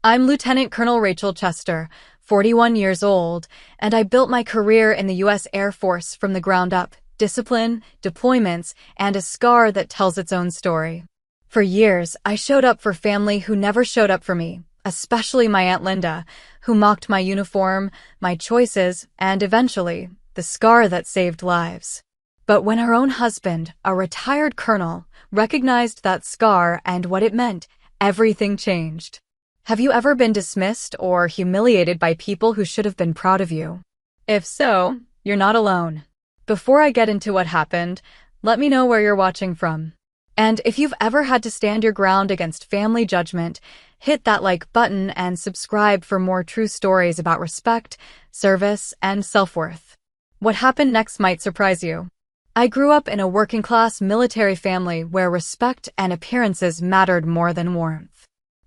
I'm Lieutenant Colonel Rachel Chester, 41 years old, and I built my career in the U.S. Air Force from the ground up. Discipline, deployments, and a scar that tells its own story. For years, I showed up for family who never showed up for me, especially my Aunt Linda, who mocked my uniform, my choices, and eventually, the scar that saved lives. But when her own husband, a retired colonel, recognized that scar and what it meant, everything changed. Have you ever been dismissed or humiliated by people who should have been proud of you? If so, you're not alone. Before I get into what happened, let me know where you're watching from. And if you've ever had to stand your ground against family judgment, hit that like button and subscribe for more true stories about respect, service, and self-worth. What happened next might surprise you. I grew up in a working-class military family where respect and appearances mattered more than warmth.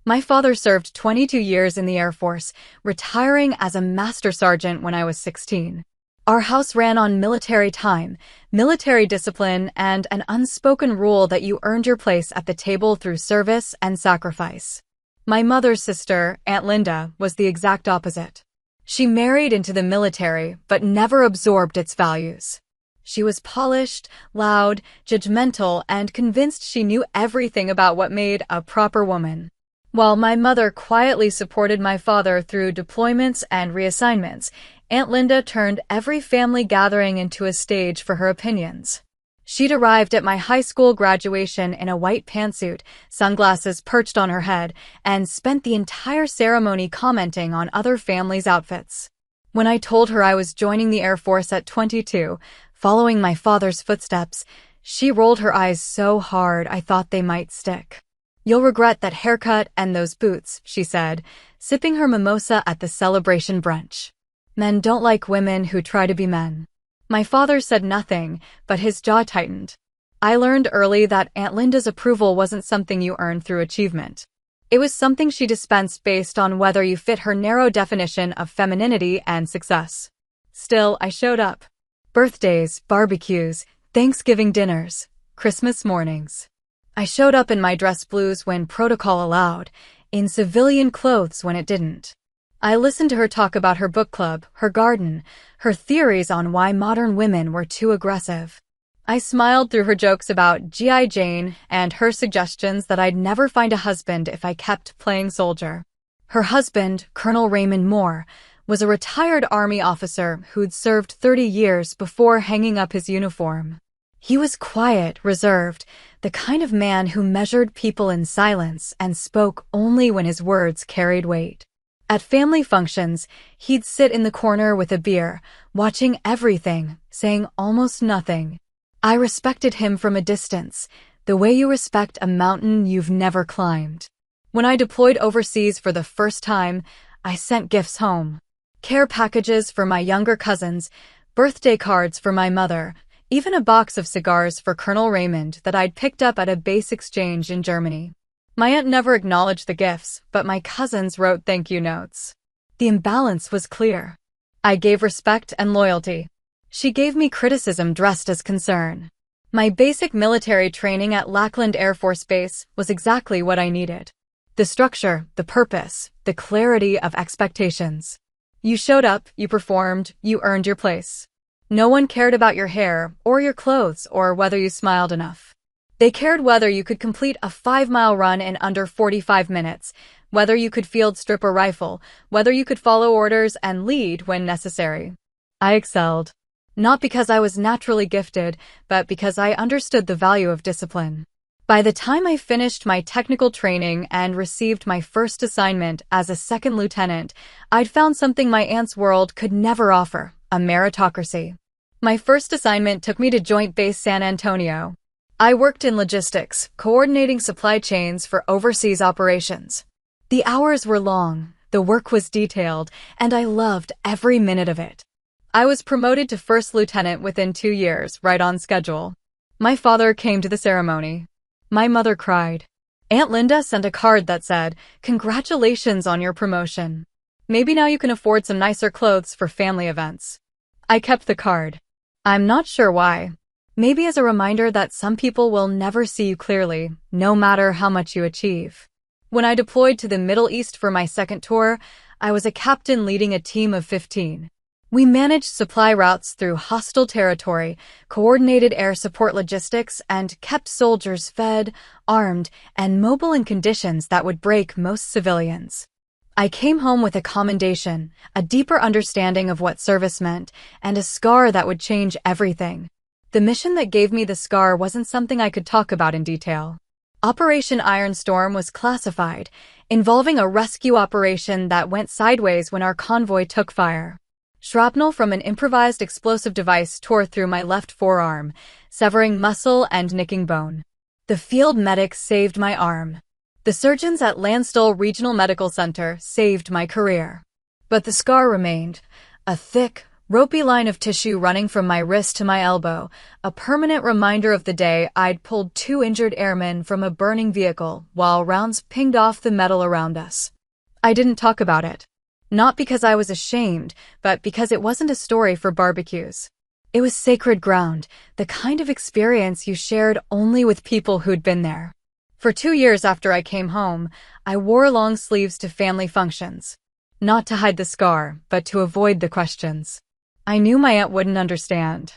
My father served 22 years in the Air Force, retiring as a master sergeant when I was 16. Our house ran on military time, military discipline, and an unspoken rule that you earned your place at the table through service and sacrifice. My mother's sister, Aunt Linda, was the exact opposite. She married into the military, but never absorbed its values. She was polished, loud, judgmental, and convinced she knew everything about what made a proper woman. While my mother quietly supported my father through deployments and reassignments, Aunt Linda turned every family gathering into a stage for her opinions. She'd arrived at my high school graduation in a white pantsuit, sunglasses perched on her head, and spent the entire ceremony commenting on other families' outfits. When I told her I was joining the Air Force at 22, following my father's footsteps, she rolled her eyes so hard I thought they might stick. "You'll regret that haircut and those boots," she said, sipping her mimosa at the celebration brunch. "Men don't like women who try to be men." My father said nothing, but his jaw tightened. I learned early that Aunt Linda's approval wasn't something you earned through achievement. It was something she dispensed based on whether you fit her narrow definition of femininity and success. Still, I showed up. Birthdays, barbecues, Thanksgiving dinners, Christmas mornings. I showed up in my dress blues when protocol allowed, in civilian clothes when it didn't. I listened to her talk about her book club, her garden, her theories on why modern women were too aggressive. I smiled through her jokes about G.I. Jane and her suggestions that I'd never find a husband if I kept playing soldier. Her husband, Colonel Raymond Moore, was a retired Army officer who'd served 30 years before hanging up his uniform. He was quiet, reserved, the kind of man who measured people in silence and spoke only when his words carried weight. At family functions, he'd sit in the corner with a beer, watching everything, saying almost nothing. I respected him from a distance, the way you respect a mountain you've never climbed. When I deployed overseas for the first time, I sent gifts home. Care packages for my younger cousins, birthday cards for my mother, even a box of cigars for Colonel Raymond that I'd picked up at a base exchange in Germany. My aunt never acknowledged the gifts, but my cousins wrote thank you notes. The imbalance was clear. I gave respect and loyalty. She gave me criticism dressed as concern. My basic military training at Lackland Air Force Base was exactly what I needed. The structure, the purpose, the clarity of expectations. You showed up, you performed, you earned your place. No one cared about your hair, or your clothes, or whether you smiled enough. They cared whether you could complete a 5-mile run in under 45 minutes, whether you could field strip a rifle, whether you could follow orders and lead when necessary. I excelled. Not because I was naturally gifted, but because I understood the value of discipline. By the time I finished my technical training and received my first assignment as a second lieutenant, I'd found something my aunt's world could never offer: a meritocracy. My first assignment took me to Joint Base San Antonio. I worked in logistics, coordinating supply chains for overseas operations. The hours were long, the work was detailed, and I loved every minute of it. I was promoted to first lieutenant within 2 years, right on schedule. My father came to the ceremony. My mother cried. Aunt Linda sent a card that said, "Congratulations on your promotion. Maybe now you can afford some nicer clothes for family events." I kept the card. I'm not sure why. Maybe as a reminder that some people will never see you clearly, no matter how much you achieve. When I deployed to the Middle East for my second tour, I was a captain leading a team of 15. We managed supply routes through hostile territory, coordinated air support logistics, and kept soldiers fed, armed, and mobile in conditions that would break most civilians. I came home with a commendation, a deeper understanding of what service meant, and a scar that would change everything. The mission that gave me the scar wasn't something I could talk about in detail. Operation Iron Storm was classified, involving a rescue operation that went sideways when our convoy took fire. Shrapnel from an improvised explosive device tore through my left forearm, severing muscle and nicking bone. The field medic saved my arm. The surgeons at Landstuhl Regional Medical Center saved my career. But the scar remained, a thick, ropey line of tissue running from my wrist to my elbow, a permanent reminder of the day I'd pulled 2 injured airmen from a burning vehicle while rounds pinged off the metal around us. I didn't talk about it. Not because I was ashamed, but because it wasn't a story for barbecues. It was sacred ground, the kind of experience you shared only with people who'd been there. For 2 years after I came home, I wore long sleeves to family functions. Not to hide the scar, but to avoid the questions. I knew my aunt wouldn't understand.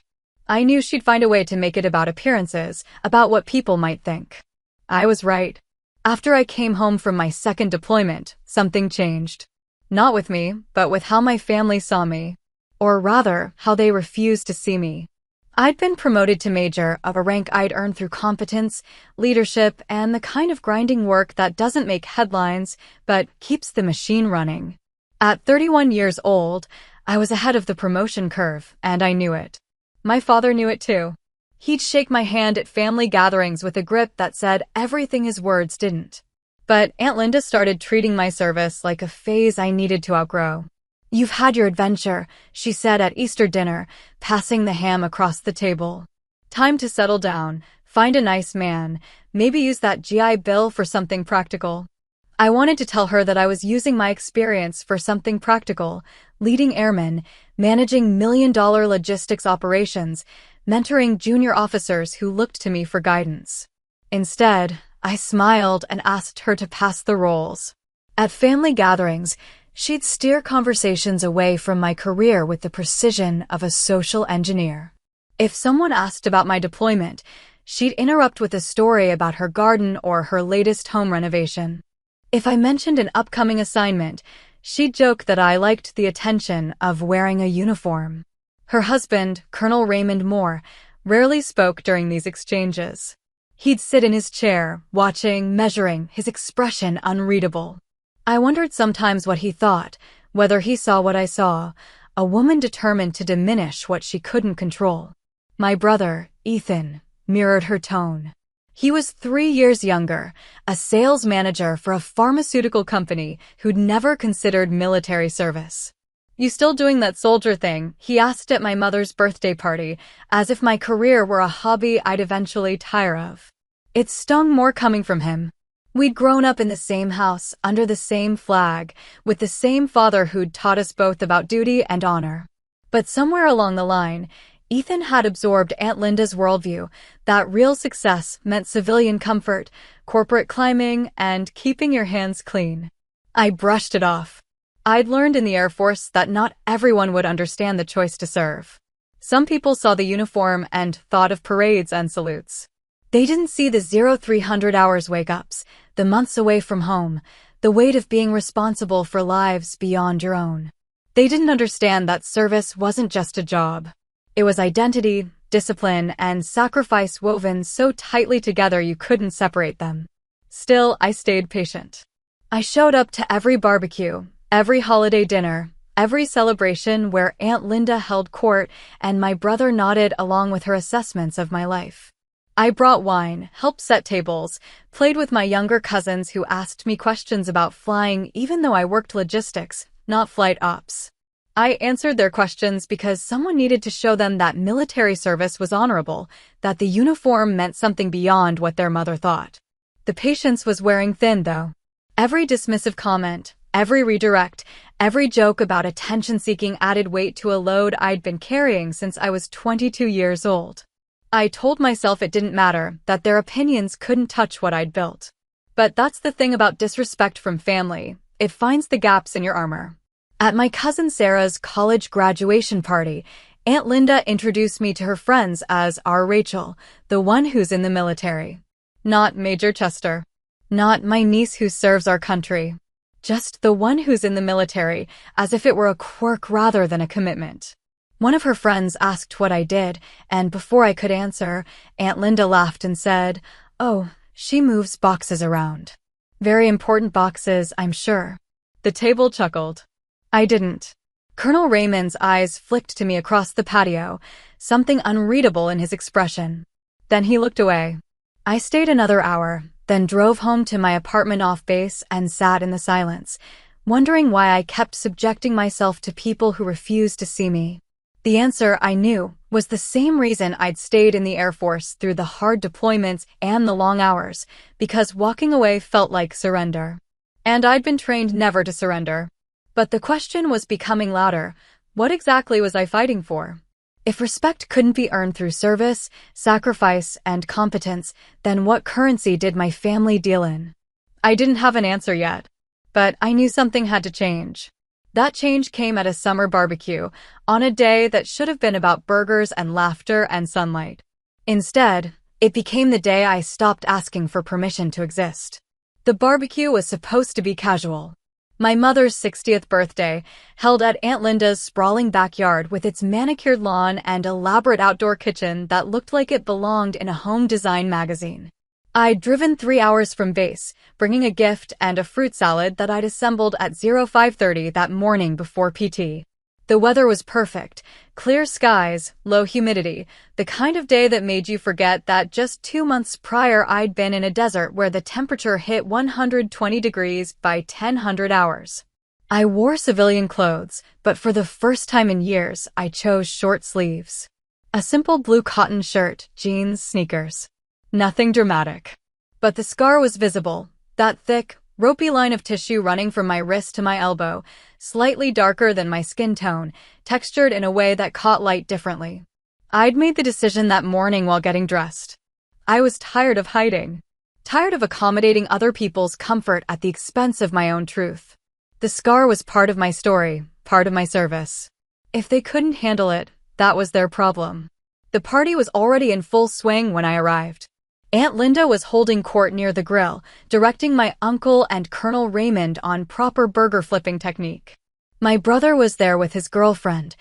I knew she'd find a way to make it about appearances, about what people might think. I was right. After I came home from my second deployment, something changed. Not with me, but with how my family saw me. Or rather, how they refused to see me. I'd been promoted to major, of a rank I'd earned through competence, leadership, and the kind of grinding work that doesn't make headlines, but keeps the machine running. At 31 years old, I was ahead of the promotion curve, and I knew it. My father knew it too. He'd shake my hand at family gatherings with a grip that said everything his words didn't. But Aunt Linda started treating my service like a phase I needed to outgrow. "You've had your adventure," she said at Easter dinner, passing the ham across the table. "Time to settle down, find a nice man, maybe use that GI Bill for something practical." I wanted to tell her that I was using my experience for something practical, leading airmen, managing million-dollar logistics operations, mentoring junior officers who looked to me for guidance. Instead, I smiled and asked her to pass the roles. At family gatherings, she'd steer conversations away from my career with the precision of a social engineer. If someone asked about my deployment, she'd interrupt with a story about her garden or her latest home renovation. If I mentioned an upcoming assignment, she'd joke that I liked the attention of wearing a uniform. Her husband, Colonel Raymond Moore, rarely spoke during these exchanges. He'd sit in his chair, watching, measuring, his expression unreadable. I wondered sometimes what he thought, whether he saw what I saw, a woman determined to diminish what she couldn't control. My brother, Ethan, mirrored her tone. He was 3 years younger, a sales manager for a pharmaceutical company who'd never considered military service. "You still doing that soldier thing?" he asked at my mother's birthday party, as if my career were a hobby I'd eventually tire of. It stung more coming from him. We'd grown up in the same house, under the same flag, with the same father who'd taught us both about duty and honor. But somewhere along the line, Ethan had absorbed Aunt Linda's worldview that real success meant civilian comfort, corporate climbing, and keeping your hands clean. I brushed it off. I'd learned in the Air Force that not everyone would understand the choice to serve. Some people saw the uniform and thought of parades and salutes. They didn't see the 0300 hours wake-ups, the months away from home, the weight of being responsible for lives beyond your own. They didn't understand that service wasn't just a job. It was identity, discipline, and sacrifice woven so tightly together you couldn't separate them. Still, I stayed patient. I showed up to every barbecue, every holiday dinner, every celebration where Aunt Linda held court and my brother nodded along with her assessments of my life. I brought wine, helped set tables, played with my younger cousins who asked me questions about flying even though I worked logistics, not flight ops. I answered their questions because someone needed to show them that military service was honorable, that the uniform meant something beyond what their mother thought. The patience was wearing thin, though. Every dismissive comment, every redirect, every joke about attention-seeking added weight to a load I'd been carrying since I was 22 years old. I told myself it didn't matter, that their opinions couldn't touch what I'd built. But that's the thing about disrespect from family. It finds the gaps in your armor. At my cousin Sarah's college graduation party, Aunt Linda introduced me to her friends as our Rachel, the one who's in the military. Not Major Chester. Not my niece who serves our country. Just the one who's in the military, as if it were a quirk rather than a commitment. One of her friends asked what I did, and before I could answer, Aunt Linda laughed and said, "Oh, she moves boxes around. Very important boxes, I'm sure." The table chuckled. I didn't. Colonel Raymond's eyes flicked to me across the patio, something unreadable in his expression. Then he looked away. I stayed another hour, then drove home to my apartment off base and sat in the silence, wondering why I kept subjecting myself to people who refused to see me. The answer, I knew, was the same reason I'd stayed in the Air Force through the hard deployments and the long hours, because walking away felt like surrender. And I'd been trained never to surrender. But the question was becoming louder. What exactly was I fighting for? If respect couldn't be earned through service, sacrifice, and competence, then what currency did my family deal in? I didn't have an answer yet, but I knew something had to change. That change came at a summer barbecue, on a day that should have been about burgers and laughter and sunlight. Instead, it became the day I stopped asking for permission to exist. The barbecue was supposed to be casual. My mother's 60th birthday, held at Aunt Linda's sprawling backyard with its manicured lawn and elaborate outdoor kitchen that looked like it belonged in a home design magazine. I'd driven 3 hours from base, bringing a gift and a fruit salad that I'd assembled at 05:30 that morning before PT. The weather was perfect, clear skies, low humidity, the kind of day that made you forget that just 2 months prior I'd been in a desert where the temperature hit 120 degrees by 1000 hours. I wore civilian clothes, but for the first time in years, I chose short sleeves. A simple blue cotton shirt, jeans, sneakers. Nothing dramatic. But the scar was visible, that thick, ropey line of tissue running from my wrist to my elbow, slightly darker than my skin tone, textured in a way that caught light differently. I'd made the decision that morning while getting dressed. I was tired of hiding. Tired of accommodating other people's comfort at the expense of my own truth. The scar was part of my story, part of my service. If they couldn't handle it, that was their problem. The party was already in full swing when I arrived. Aunt Linda was holding court near the grill, directing my uncle and Colonel Raymond on proper burger flipping technique. My brother was there with his girlfriend,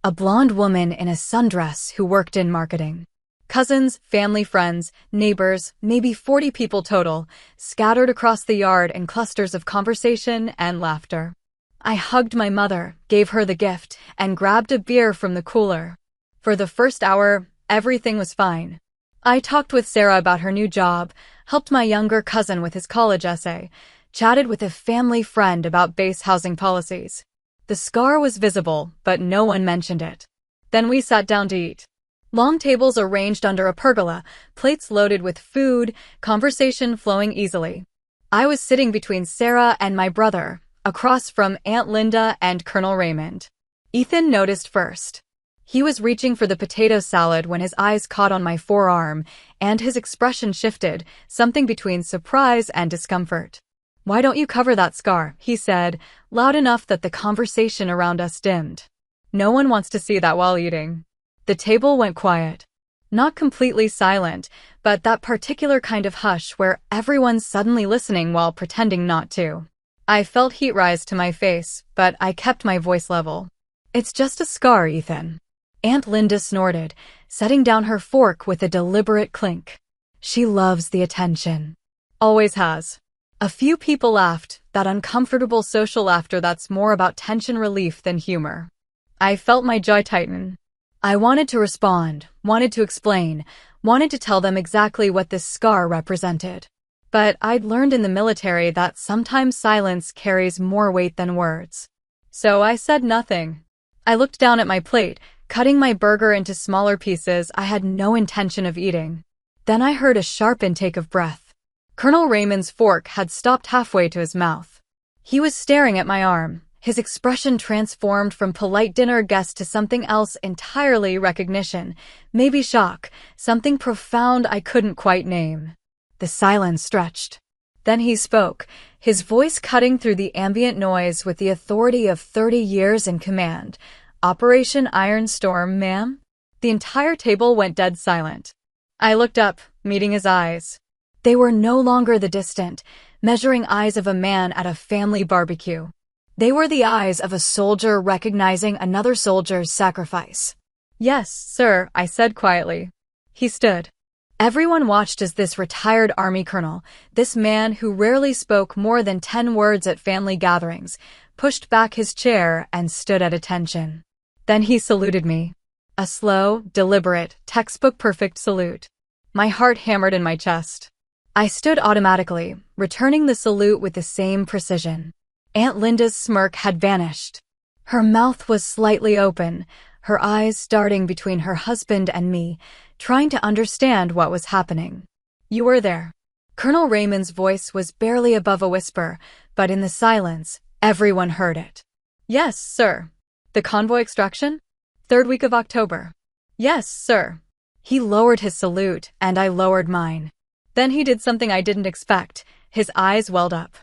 a blonde woman in a sundress who worked in marketing. Cousins, family friends, neighbors, maybe 40 people total, scattered across the yard in clusters of conversation and laughter. I hugged my mother, gave her the gift, and grabbed a beer from the cooler. For the first hour, everything was fine. I talked with Sarah about her new job, helped my younger cousin with his college essay, chatted with a family friend about base housing policies. The scar was visible, but no one mentioned it. Then we sat down to eat. Long tables arranged under a pergola, plates loaded with food, conversation flowing easily. I was sitting between Sarah and my brother, across from Aunt Linda and Colonel Raymond. Ethan noticed first. He was reaching for the potato salad when his eyes caught on my forearm, and his expression shifted, something between surprise and discomfort. "Why don't you cover that scar?" he said, loud enough that the conversation around us dimmed. "No one wants to see that while eating." The table went quiet. Not completely silent, but that particular kind of hush where everyone's suddenly listening while pretending not to. I felt heat rise to my face, but I kept my voice level. "It's just a scar, Ethan." Aunt Linda snorted, setting down her fork with a deliberate clink. "She loves the attention. Always has." A few people laughed, that uncomfortable social laughter that's more about tension relief than humor. I felt my jaw tighten. I wanted to respond, wanted to explain, wanted to tell them exactly what this scar represented. But I'd learned in the military that sometimes silence carries more weight than words. So I said nothing. I looked down at my plate, cutting my burger into smaller pieces I had no intention of eating. Then I heard a sharp intake of breath. Colonel Raymond's fork had stopped halfway to his mouth. He was staring at my arm, his expression transformed from polite dinner guest to something else entirely: recognition, maybe shock, something profound I couldn't quite name. The silence stretched. Then he spoke, his voice cutting through the ambient noise with the authority of 30 years in command. "Operation Iron Storm, ma'am?" The entire table went dead silent. I looked up, meeting his eyes. They were no longer the distant, measuring eyes of a man at a family barbecue. They were the eyes of a soldier recognizing another soldier's sacrifice. "Yes, sir," I said quietly. He stood. Everyone watched as this retired Army colonel, this man who rarely spoke more than 10 words at family gatherings, pushed back his chair and stood at attention. Then he saluted me. A slow, deliberate, textbook-perfect salute. My heart hammered in my chest. I stood automatically, returning the salute with the same precision. Aunt Linda's smirk had vanished. Her mouth was slightly open, her eyes darting between her husband and me, trying to understand what was happening. "You were there." Colonel Raymond's voice was barely above a whisper, but in the silence, everyone heard it. "Yes, sir." "The convoy extraction?" "3rd week of October." "Yes, sir." He lowered his salute, and I lowered mine. Then he did something I didn't expect. His eyes welled up.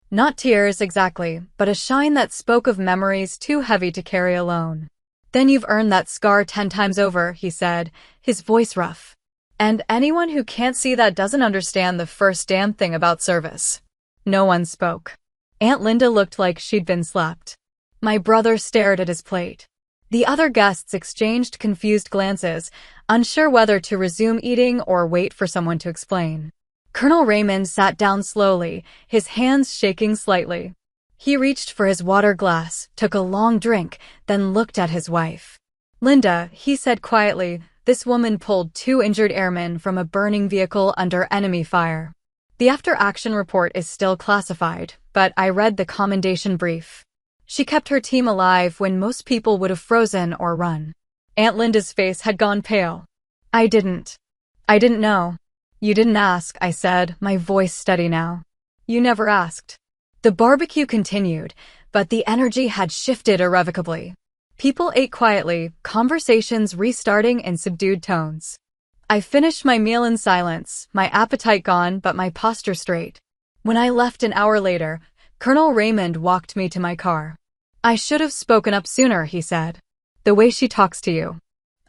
Not tears exactly, but a shine that spoke of memories too heavy to carry alone. "Then you've earned that scar 10 times over," he said, his voice rough. "And anyone who can't see that doesn't understand the first damn thing about service." No one spoke. Aunt Linda looked like she'd been slapped. My brother stared at his plate. The other guests exchanged confused glances, unsure whether to resume eating or wait for someone to explain. Colonel Raymond sat down slowly, his hands shaking slightly. He reached for his water glass, took a long drink, then looked at his wife. "Linda," he said quietly, "this woman pulled 2 injured airmen from a burning vehicle under enemy fire. The after-action report is still classified, but I read the commendation brief. She kept her team alive when most people would have frozen or run." Aunt Linda's face had gone pale. I didn't know." "You didn't ask," I said, my voice steady now. "You never asked." The barbecue continued, but the energy had shifted irrevocably. People ate quietly, conversations restarting in subdued tones. I finished my meal in silence, my appetite gone but my posture straight. When I left an hour later, Colonel Raymond walked me to my car. "I should have spoken up sooner," he said. "The way she talks to you.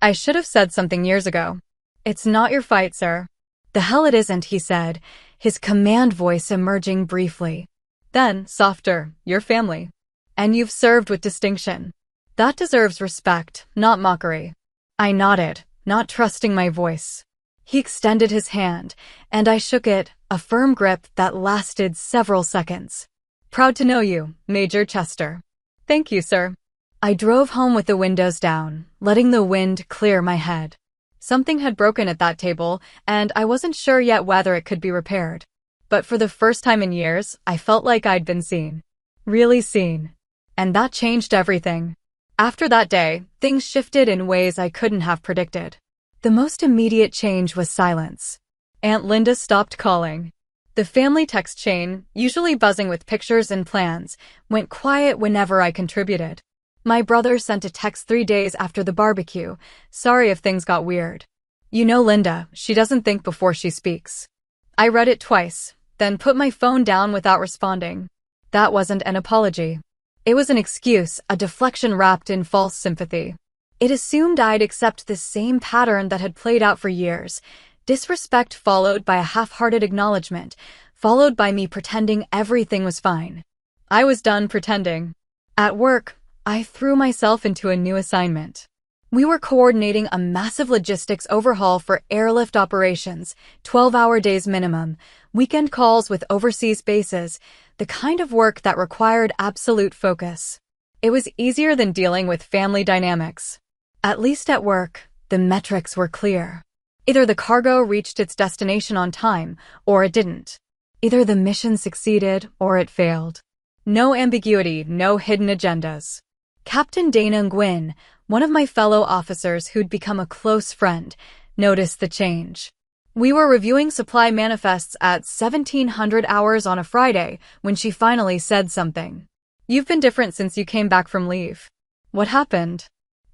I should have said something years ago." "It's not your fight, sir." "The hell it isn't," he said, his command voice emerging briefly. Then, softer, "Your family. And you've served with distinction. That deserves respect, not mockery." I nodded, not trusting my voice. He extended his hand, and I shook it, a firm grip that lasted several seconds. "Proud to know you, Major Chester." "Thank you, sir." I drove home with the windows down, letting the wind clear my head. Something had broken at that table, and I wasn't sure yet whether it could be repaired. But for the first time in years, I felt like I'd been seen. Really seen. And that changed everything. After that day, things shifted in ways I couldn't have predicted. The most immediate change was silence. Aunt Linda stopped calling. The family text chain, usually buzzing with pictures and plans, went quiet whenever I contributed. My brother sent a text 3 days after the barbecue, "Sorry if things got weird. You know Linda, she doesn't think before she speaks." I read it twice, then put my phone down without responding. That wasn't an apology. It was an excuse, a deflection wrapped in false sympathy. It assumed I'd accept the same pattern that had played out for years. Disrespect followed by a half-hearted acknowledgement, followed by me pretending everything was fine. I was done pretending. At work, I threw myself into a new assignment. We were coordinating a massive logistics overhaul for airlift operations, 12-hour days minimum, weekend calls with overseas bases, the kind of work that required absolute focus. It was easier than dealing with family dynamics. At least at work, the metrics were clear. Either the cargo reached its destination on time, or it didn't. Either the mission succeeded, or it failed. No ambiguity, no hidden agendas. Captain Dana Nguyen, one of my fellow officers who'd become a close friend, noticed the change. We were reviewing supply manifests at 1700 hours on a Friday when she finally said something. "You've been different since you came back from leave." "What happened?"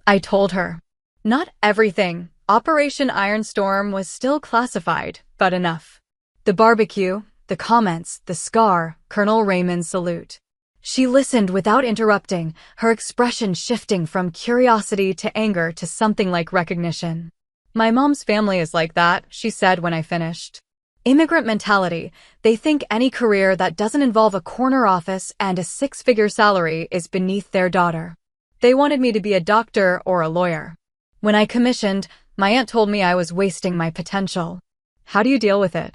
I told her. Not everything. Operation Iron Storm was still classified, but enough. The barbecue, the comments, the scar, Colonel Raymond's salute. She listened without interrupting, her expression shifting from curiosity to anger to something like recognition. "My mom's family is like that," she said when I finished. Immigrant mentality. They think any career that doesn't involve a corner office and a six-figure salary is beneath their daughter. They wanted me to be a doctor or a lawyer. When I commissioned, my aunt told me I was wasting my potential. How do you deal with it?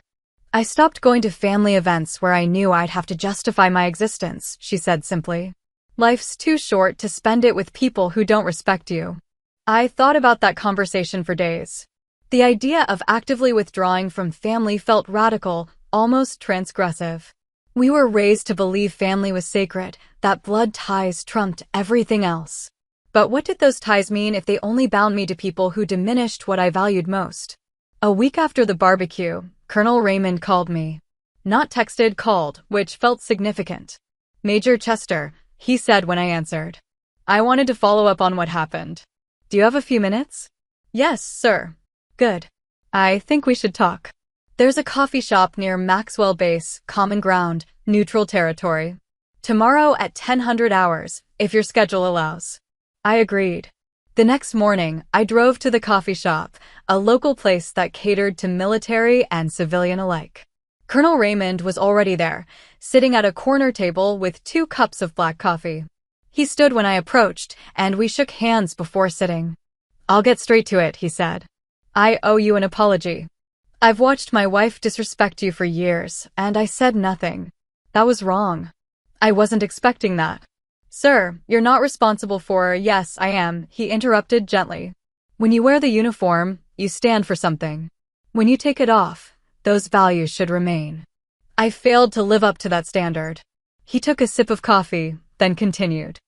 I stopped going to family events where I knew I'd have to justify my existence, she said simply. Life's too short to spend it with people who don't respect you. I thought about that conversation for days. The idea of actively withdrawing from family felt radical, almost transgressive. We were raised to believe family was sacred, that blood ties trumped everything else. But what did those ties mean if they only bound me to people who diminished what I valued most? A week after the barbecue, Colonel Raymond called me. Not texted, called, which felt significant. "Major Chester," he said when I answered. "I wanted to follow up on what happened. Do you have a few minutes?" "Yes, sir." "Good. I think we should talk. There's a coffee shop near Maxwell Base, common ground, neutral territory. Tomorrow at 1000 hours, if your schedule allows." I agreed. The next morning, I drove to the coffee shop, a local place that catered to military and civilian alike. Colonel Raymond was already there, sitting at a corner table with 2 cups of black coffee. He stood when I approached, and we shook hands before sitting. "I'll get straight to it," he said. "I owe you an apology. I've watched my wife disrespect you for years, and I said nothing. That was wrong. I wasn't expecting that." "Sir, you're not responsible for—" "Yes, I am," he interrupted gently. "When you wear the uniform, you stand for something. When you take it off, those values should remain. I failed to live up to that standard." He took a sip of coffee, then continued.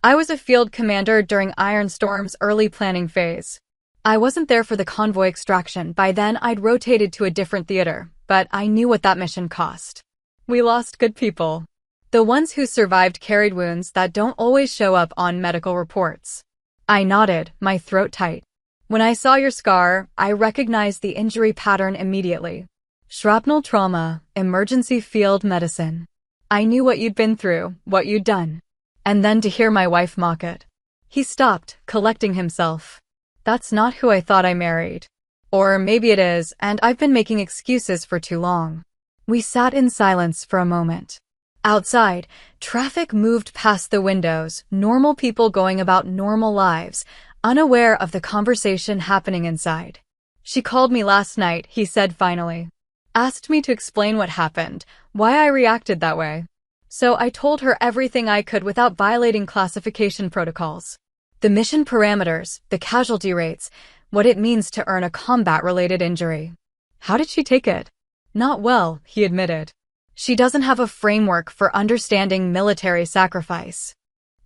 "I was a field commander during Iron Storm's early planning phase. I wasn't there for the convoy extraction. By then, I'd rotated to a different theater, but I knew what that mission cost. We lost good people. The ones who survived carried wounds that don't always show up on medical reports." I nodded, my throat tight. "When I saw your scar, I recognized the injury pattern immediately. Shrapnel trauma, emergency field medicine. I knew what you'd been through, what you'd done. And then to hear my wife mock it." He stopped, collecting himself. "That's not who I thought I married. Or maybe it is, and I've been making excuses for too long." We sat in silence for a moment. Outside, traffic moved past the windows, normal people going about normal lives, unaware of the conversation happening inside. "She called me last night," he said finally. "Asked me to explain what happened, why I reacted that way. So I told her everything I could without violating classification protocols. The mission parameters, the casualty rates, what it means to earn a combat-related injury." "How did she take it?" "Not well," he admitted. "She doesn't have a framework for understanding military sacrifice.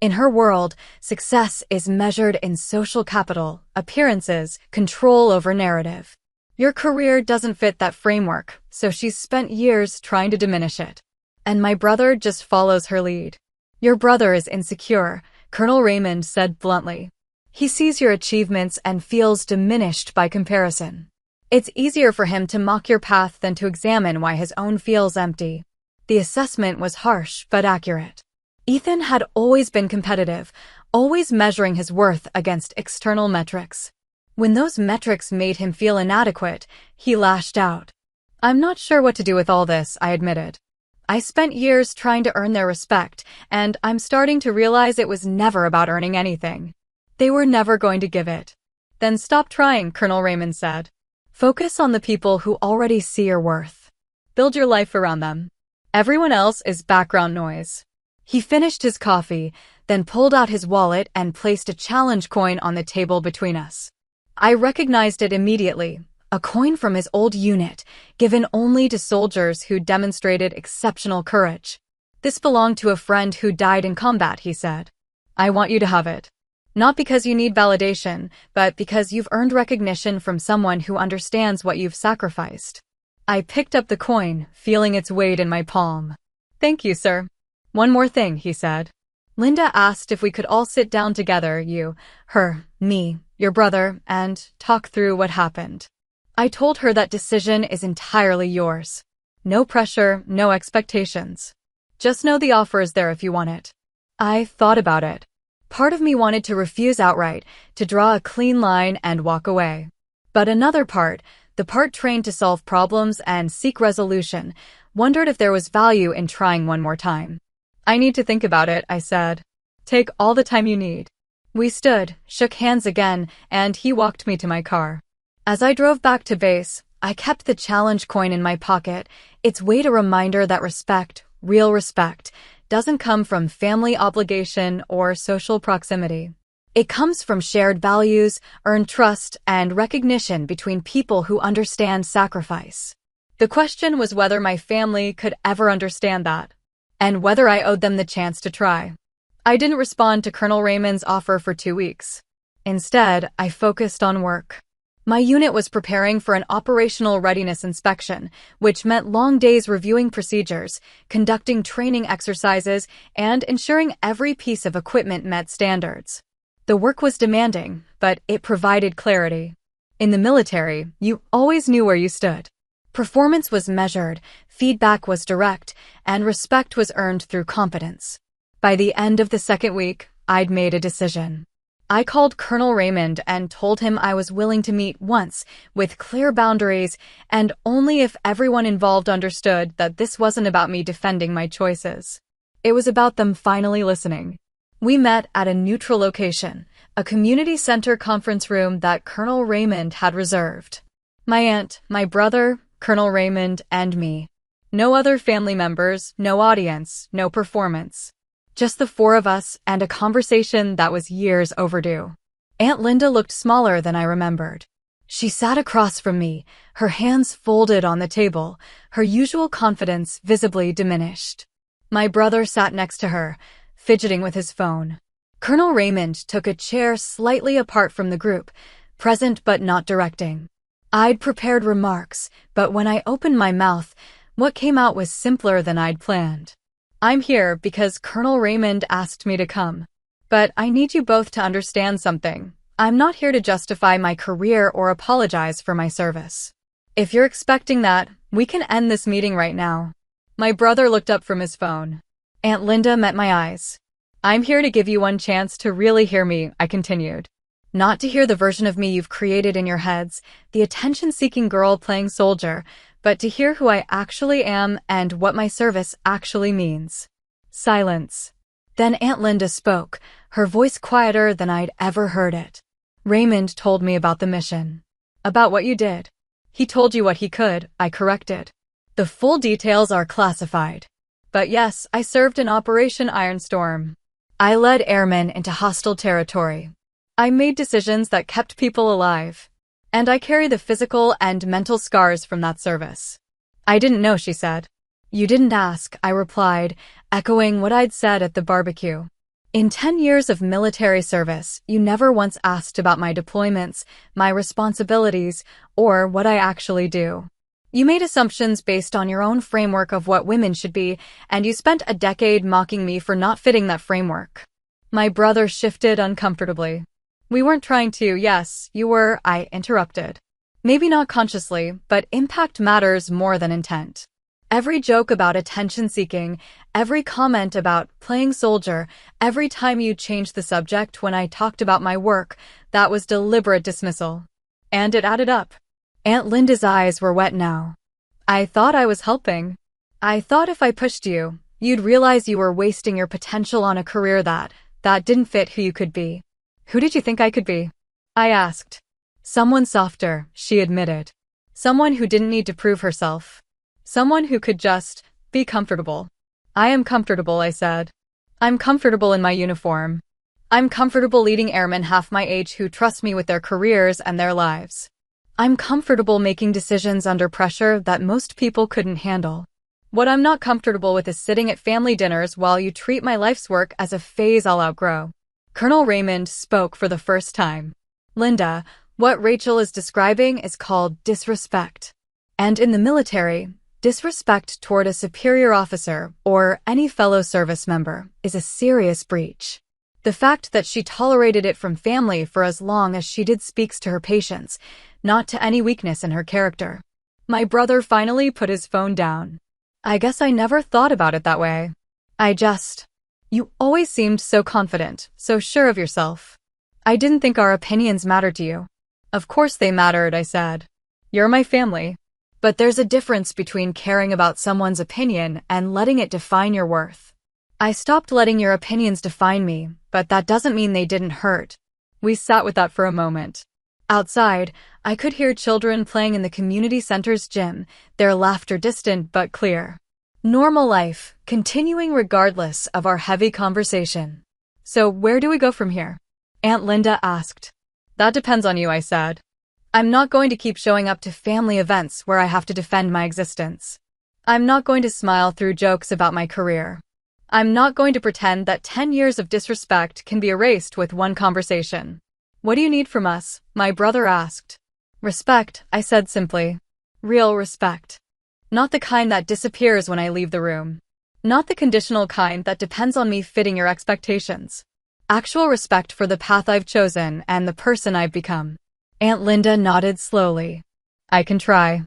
In her world, success is measured in social capital, appearances, control over narrative. Your career doesn't fit that framework, so she's spent years trying to diminish it. And my brother just follows her lead." "Your brother is insecure," Colonel Raymond said bluntly. "He sees your achievements and feels diminished by comparison. It's easier for him to mock your path than to examine why his own feels empty." The assessment was harsh but accurate. Ethan had always been competitive, always measuring his worth against external metrics. When those metrics made him feel inadequate, he lashed out. "I'm not sure what to do with all this," I admitted. "I spent years trying to earn their respect, and I'm starting to realize it was never about earning anything. They were never going to give it." "Then stop trying," Colonel Raymond said. "Focus on the people who already see your worth. Build your life around them. Everyone else is background noise." He finished his coffee, then pulled out his wallet and placed a challenge coin on the table between us. I recognized it immediately, a coin from his old unit, given only to soldiers who demonstrated exceptional courage. "This belonged to a friend who died in combat," he said. "I want you to have it. Not because you need validation, but because you've earned recognition from someone who understands what you've sacrificed." I picked up the coin, feeling its weight in my palm. "Thank you, sir." "One more thing," he said. "Linda asked if we could all sit down together, you, her, me, your brother, and talk through what happened. I told her that decision is entirely yours. No pressure, no expectations. Just know the offer is there if you want it. I thought about it. Part of me wanted to refuse outright, to draw a clean line and walk away. But another part, the part trained to solve problems and seek resolution, wondered if there was value in trying one more time. I need to think about it, I said. Take all the time you need. We stood, shook hands again, and he walked me to my car. As I drove back to base, I kept the challenge coin in my pocket, its weight a reminder that respect, real respect, doesn't come from family obligation or social proximity. It comes from shared values, earned trust, and recognition between people who understand sacrifice. The question was whether my family could ever understand that, and whether I owed them the chance to try. I didn't respond to Colonel Raymond's offer for 2 weeks. Instead, I focused on work. My unit was preparing for an operational readiness inspection, which meant long days reviewing procedures, conducting training exercises, and ensuring every piece of equipment met standards. The work was demanding, but it provided clarity. In the military, you always knew where you stood. Performance was measured, feedback was direct, and respect was earned through competence. By the end of the second week, I'd made a decision. I called Colonel Raymond and told him I was willing to meet once, with clear boundaries, and only if everyone involved understood that this wasn't about me defending my choices. It was about them finally listening. We met at a neutral location, a community center conference room that Colonel Raymond had reserved. My aunt, my brother, Colonel Raymond, and me. No other family members, no audience, no performance. Just the four of us and a conversation that was years overdue. Aunt Linda looked smaller than I remembered. She sat across from me, her hands folded on the table, her usual confidence visibly diminished. My brother sat next to her, fidgeting with his phone. Colonel Raymond took a chair slightly apart from the group, present but not directing. I'd prepared remarks, but when I opened my mouth, what came out was simpler than I'd planned. I'm here because Colonel Raymond asked me to come. But I need you both to understand something. I'm not here to justify my career or apologize for my service. If you're expecting that, we can end this meeting right now. My brother looked up from his phone. Aunt Linda met my eyes. I'm here to give you one chance to really hear me, I continued. Not to hear the version of me you've created in your heads, the attention-seeking girl playing soldier, but to hear who I actually am and what my service actually means. Silence. Then Aunt Linda spoke, her voice quieter than I'd ever heard it. Raymond told me about the mission. About what you did. He told you what he could, I corrected. The full details are classified. But yes, I served in Operation Iron Storm. I led airmen into hostile territory. I made decisions that kept people alive. And I carry the physical and mental scars from that service. I didn't know, she said. You didn't ask, I replied, echoing what I'd said at the barbecue. In 10 years of military service, you never once asked about my deployments, my responsibilities, or what I actually do. You made assumptions based on your own framework of what women should be, and you spent a decade mocking me for not fitting that framework. My brother shifted uncomfortably. We weren't trying to, yes, you were, I interrupted. Maybe not consciously, but impact matters more than intent. Every joke about attention-seeking, every comment about playing soldier, every time you changed the subject when I talked about my work, that was deliberate dismissal. And it added up. Aunt Linda's eyes were wet now. I thought I was helping. I thought if I pushed you, you'd realize you were wasting your potential on a career that didn't fit who you could be. Who did you think I could be? I asked. Someone softer, she admitted. Someone who didn't need to prove herself. Someone who could just be comfortable. I am comfortable, I said. I'm comfortable in my uniform. I'm comfortable leading airmen half my age who trust me with their careers and their lives. I'm comfortable making decisions under pressure that most people couldn't handle. What I'm not comfortable with is sitting at family dinners while you treat my life's work as a phase I'll outgrow. Colonel Raymond spoke for the first time. Linda, what Rachel is describing is called disrespect. And in the military, disrespect toward a superior officer or any fellow service member is a serious breach. The fact that she tolerated it from family for as long as she did speaks to her patience, not to any weakness in her character. My brother finally put his phone down. I guess I never thought about it that way. You always seemed so confident, so sure of yourself. I didn't think our opinions mattered to you. Of course they mattered, I said. You're my family. But there's a difference between caring about someone's opinion and letting it define your worth. I stopped letting your opinions define me, but that doesn't mean they didn't hurt. We sat with that for a moment. Outside, I could hear children playing in the community center's gym, their laughter distant but clear. Normal life, continuing regardless of our heavy conversation. So where do we go from here? Aunt Linda asked. That depends on you, I said. I'm not going to keep showing up to family events where I have to defend my existence. I'm not going to smile through jokes about my career. I'm not going to pretend that 10 years of disrespect can be erased with one conversation. What do you need from us? My brother asked. Respect, I said simply. Real respect. Not the kind that disappears when I leave the room. Not the conditional kind that depends on me fitting your expectations. Actual respect for the path I've chosen and the person I've become. Aunt Linda nodded slowly. I can try.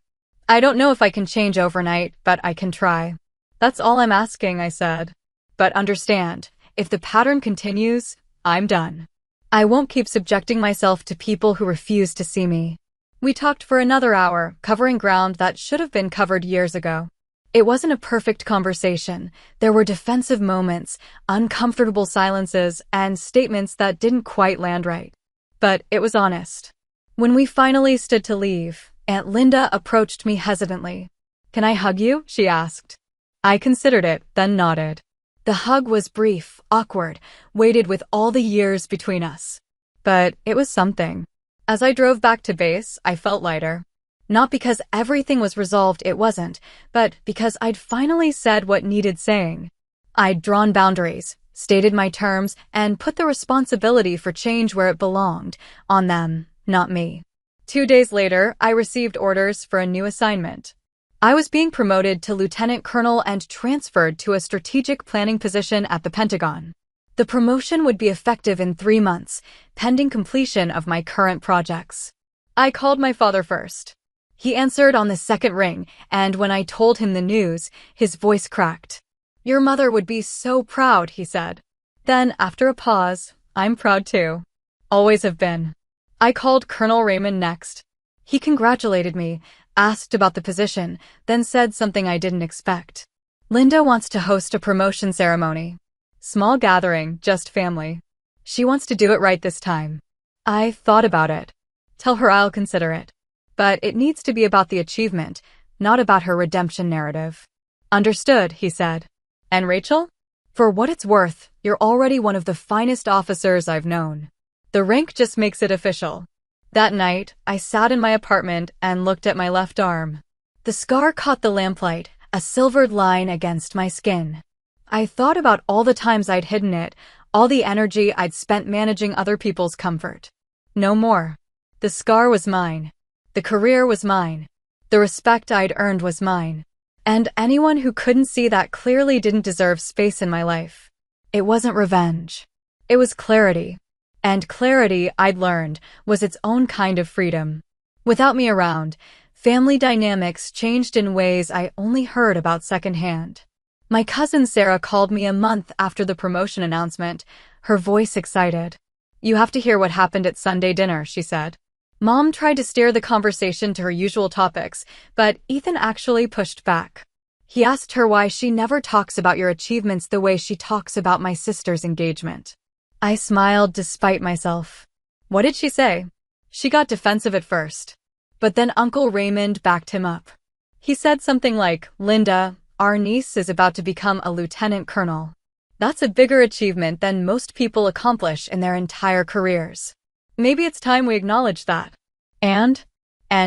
I don't know if I can change overnight, but I can try. That's all I'm asking, I said. But understand, if the pattern continues, I'm done. I won't keep subjecting myself to people who refuse to see me. We talked for another hour, covering ground that should have been covered years ago. It wasn't a perfect conversation. There were defensive moments, uncomfortable silences, and statements that didn't quite land right. But it was honest. When we finally stood to leave, Aunt Linda approached me hesitantly. Can I hug you? She asked. I considered it, then nodded. The hug was brief, awkward, weighted with all the years between us. But it was something. As I drove back to base, I felt lighter. Not because everything was resolved, it wasn't, but because I'd finally said what needed saying. I'd drawn boundaries, stated my terms, and put the responsibility for change where it belonged, on them, not me. 2 days later, I received orders for a new assignment. I was being promoted to lieutenant colonel and transferred to a strategic planning position at the Pentagon. The promotion would be effective in 3 months, pending completion of my current projects. I called my father first. He answered on the second ring, and when I told him the news, his voice cracked. Your mother would be so proud, he said. Then, after a pause, I'm proud too. Always have been. I called Colonel Raymond next. He congratulated me, asked about the position, then said something I didn't expect. Linda wants to host a promotion ceremony. Small gathering, just family. She wants to do it right this time. I thought about it. Tell her I'll consider it. But it needs to be about the achievement, not about her redemption narrative. Understood, he said. And Rachel? For what it's worth, you're already one of the finest officers I've known. The rank just makes it official. That night, I sat in my apartment and looked at my left arm. The scar caught the lamplight, a silvered line against my skin. I thought about all the times I'd hidden it, all the energy I'd spent managing other people's comfort. No more. The scar was mine. The career was mine. The respect I'd earned was mine. And anyone who couldn't see that clearly didn't deserve space in my life. It wasn't revenge. It was clarity. And clarity, I'd learned, was its own kind of freedom. Without me around, family dynamics changed in ways I only heard about secondhand. My cousin Sarah called me a month after the promotion announcement, her voice excited. You have to hear what happened at Sunday dinner, she said. Mom tried to steer the conversation to her usual topics, but Ethan actually pushed back. He asked her why she never talks about your achievements the way she talks about my sister's engagement. I smiled despite myself. What did she say? She got defensive at first. But then Uncle Raymond backed him up. He said something like, Linda, our niece is about to become a lieutenant colonel. That's a bigger achievement than most people accomplish in their entire careers. Maybe it's time we acknowledge that. And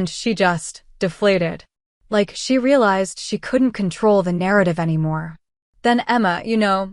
she just deflated. Like she realized she couldn't control the narrative anymore. Then Emma,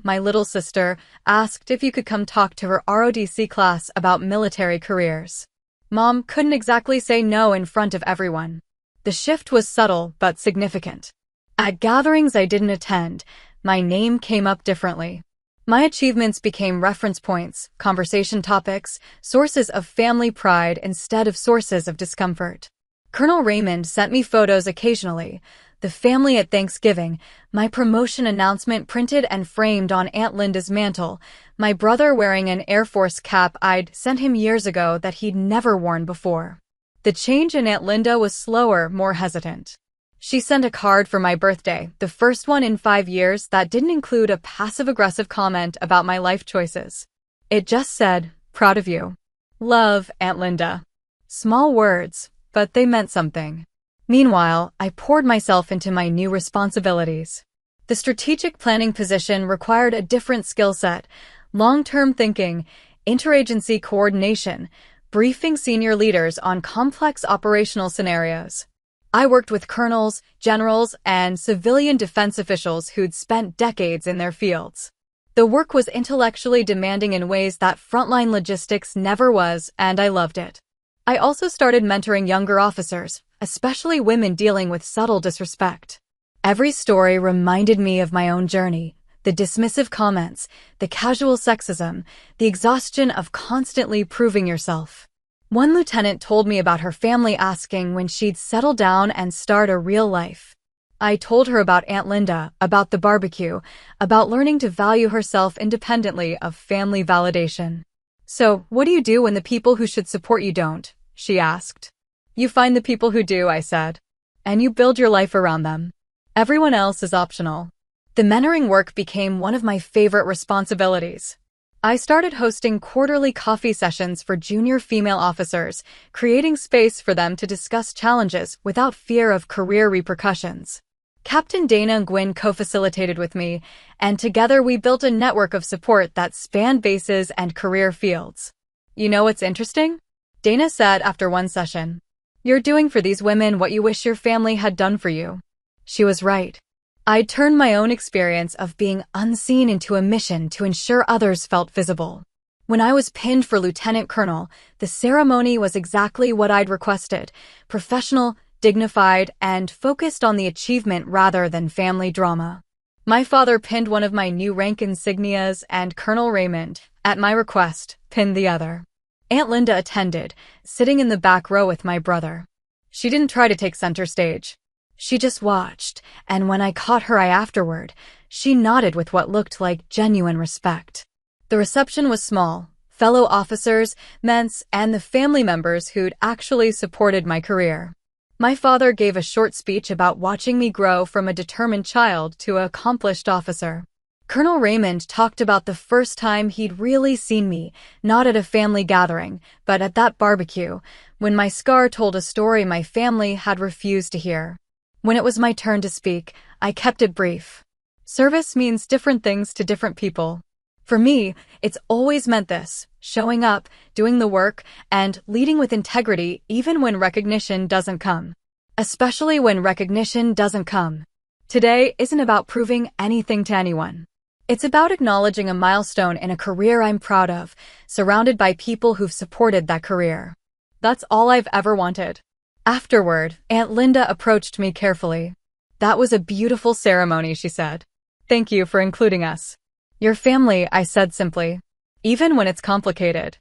my little sister, asked if you could come talk to her ROTC class about military careers. Mom couldn't exactly say no in front of everyone. The shift was subtle but significant. At gatherings I didn't attend, my name came up differently. My achievements became reference points, conversation topics, sources of family pride instead of sources of discomfort. Colonel Raymond sent me photos occasionally. The family at Thanksgiving, my promotion announcement printed and framed on Aunt Linda's mantle, my brother wearing an Air Force cap I'd sent him years ago that he'd never worn before. The change in Aunt Linda was slower, more hesitant. She sent a card for my birthday, the first one in 5 years that didn't include a passive-aggressive comment about my life choices. It just said, "Proud of you. Love, Aunt Linda." Small words, but they meant something. Meanwhile, I poured myself into my new responsibilities. The strategic planning position required a different skill set: long-term thinking, interagency coordination, briefing senior leaders on complex operational scenarios. I worked with colonels, generals, and civilian defense officials who'd spent decades in their fields. The work was intellectually demanding in ways that frontline logistics never was, and I loved it. I also started mentoring younger officers, especially women dealing with subtle disrespect. Every story reminded me of my own journey: the dismissive comments, the casual sexism, the exhaustion of constantly proving yourself. One lieutenant told me about her family asking when she'd settle down and start a real life. I told her about Aunt Linda, about the barbecue, about learning to value herself independently of family validation. "So, what do you do when the people who should support you don't?" she asked. "You find the people who do," I said. "And you build your life around them. Everyone else is optional." The mentoring work became one of my favorite responsibilities. I started hosting quarterly coffee sessions for junior female officers, creating space for them to discuss challenges without fear of career repercussions. Captain Dana Gwynn co-facilitated with me, and together we built a network of support that spanned bases and career fields. "You know what's interesting?" Dana said after one session. "You're doing for these women what you wish your family had done for you." She was right. I'd turned my own experience of being unseen into a mission to ensure others felt visible. When I was pinned for lieutenant colonel, the ceremony was exactly what I'd requested: professional, dignified, and focused on the achievement rather than family drama. My father pinned one of my new rank insignias, and Colonel Raymond, at my request, pinned the other. Aunt Linda attended, sitting in the back row with my brother. She didn't try to take center stage. She just watched, and when I caught her eye afterward, she nodded with what looked like genuine respect. The reception was small: fellow officers, men's, and the family members who'd actually supported my career. My father gave a short speech about watching me grow from a determined child to an accomplished officer. Colonel Raymond talked about the first time he'd really seen me, not at a family gathering, but at that barbecue, when my scar told a story my family had refused to hear. When it was my turn to speak, I kept it brief. Service means different things to different people. For me, it's always meant this: showing up, doing the work, and leading with integrity even when recognition doesn't come. Especially when recognition doesn't come. Today isn't about proving anything to anyone. It's about acknowledging a milestone in a career I'm proud of, surrounded by people who've supported that career. That's all I've ever wanted. Afterward, Aunt Linda approached me carefully. "That was a beautiful ceremony," she said. "Thank you for including us." "Your family," I said simply. "Even when it's complicated.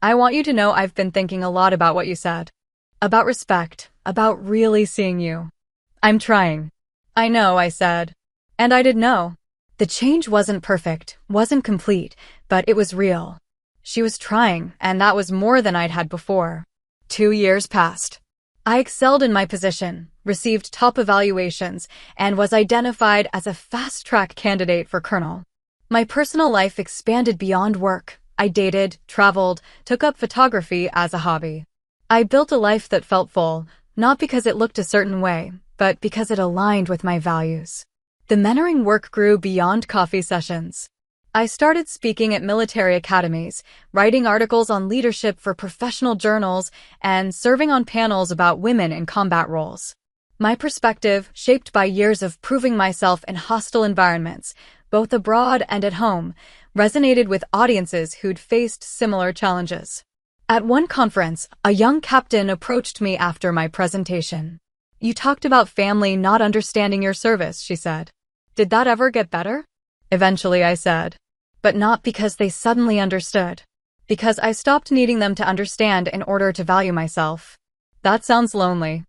I want you to know I've been thinking a lot about what you said. About respect, about really seeing you. I'm trying." "I know," I said. And I did know. The change wasn't perfect, wasn't complete, but it was real. She was trying, and that was more than I'd had before. 2 years passed. I excelled in my position, received top evaluations, and was identified as a fast-track candidate for colonel. My personal life expanded beyond work. I dated, traveled, took up photography as a hobby. I built a life that felt full, not because it looked a certain way, but because it aligned with my values. The mentoring work grew beyond coffee sessions. I started speaking at military academies, writing articles on leadership for professional journals, and serving on panels about women in combat roles. My perspective, shaped by years of proving myself in hostile environments, both abroad and at home, resonated with audiences who'd faced similar challenges. At one conference, a young captain approached me after my presentation. "You talked about family not understanding your service," she said. "Did that ever get better?" "Eventually," I said. But not because they suddenly understood. Because I stopped needing them to understand in order to value myself. That sounds lonely.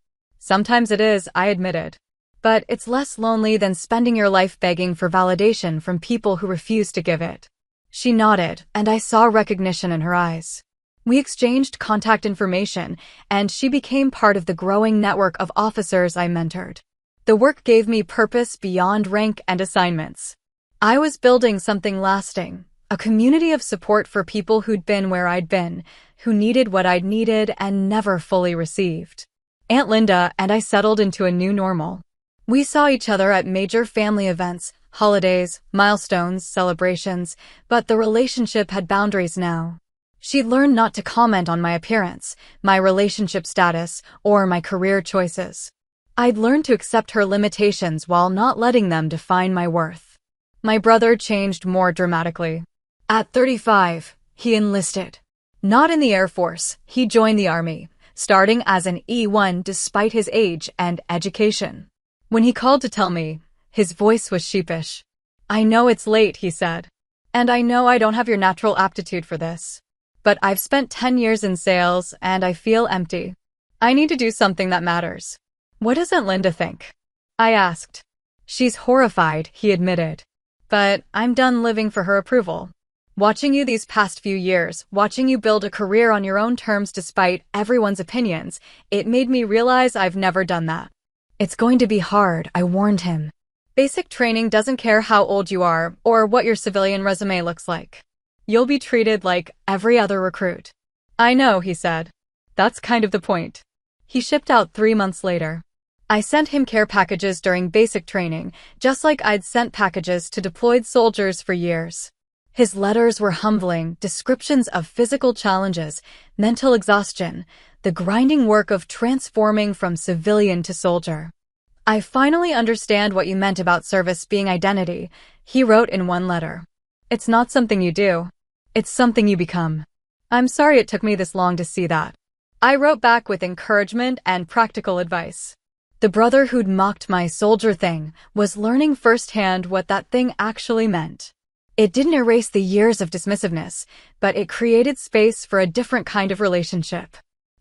Sometimes it is, I admitted. But it's less lonely than spending your life begging for validation from people who refuse to give it. She nodded, and I saw recognition in her eyes. We exchanged contact information, and she became part of the growing network of officers I mentored. The work gave me purpose beyond rank and assignments. I was building something lasting, a community of support for people who'd been where I'd been, who needed what I'd needed and never fully received. Aunt Linda and I settled into a new normal. We saw each other at major family events, holidays, milestones, celebrations, but the relationship had boundaries now. She'd learned not to comment on my appearance, my relationship status, or my career choices. I'd learned to accept her limitations while not letting them define my worth. My brother changed more dramatically. At 35, he enlisted. Not in the Air Force, he joined the Army, starting as an E1 despite his age and education. When he called to tell me, his voice was sheepish. "I know it's late," he said. "And I know I don't have your natural aptitude for this. But I've spent 10 years in sales, and I feel empty. I need to do something that matters." "What does Aunt Linda think?" I asked. "She's horrified," he admitted. "But I'm done living for her approval. Watching you these past few years, watching you build a career on your own terms despite everyone's opinions, it made me realize I've never done that. It's going to be hard," I warned him. "Basic training doesn't care how old you are or what your civilian resume looks like. You'll be treated like every other recruit." "I know," he said. "That's kind of the point." He shipped out 3 months later. I sent him care packages during basic training, just like I'd sent packages to deployed soldiers for years. His letters were humbling, descriptions of physical challenges, mental exhaustion, the grinding work of transforming from civilian to soldier. "I finally understand what you meant about service being identity," he wrote in one letter. "It's not something you do. It's something you become." "I'm sorry it took me this long to see that." I wrote back with encouragement and practical advice. The brother who'd mocked my soldier thing was learning firsthand what that thing actually meant. It didn't erase the years of dismissiveness, but it created space for a different kind of relationship.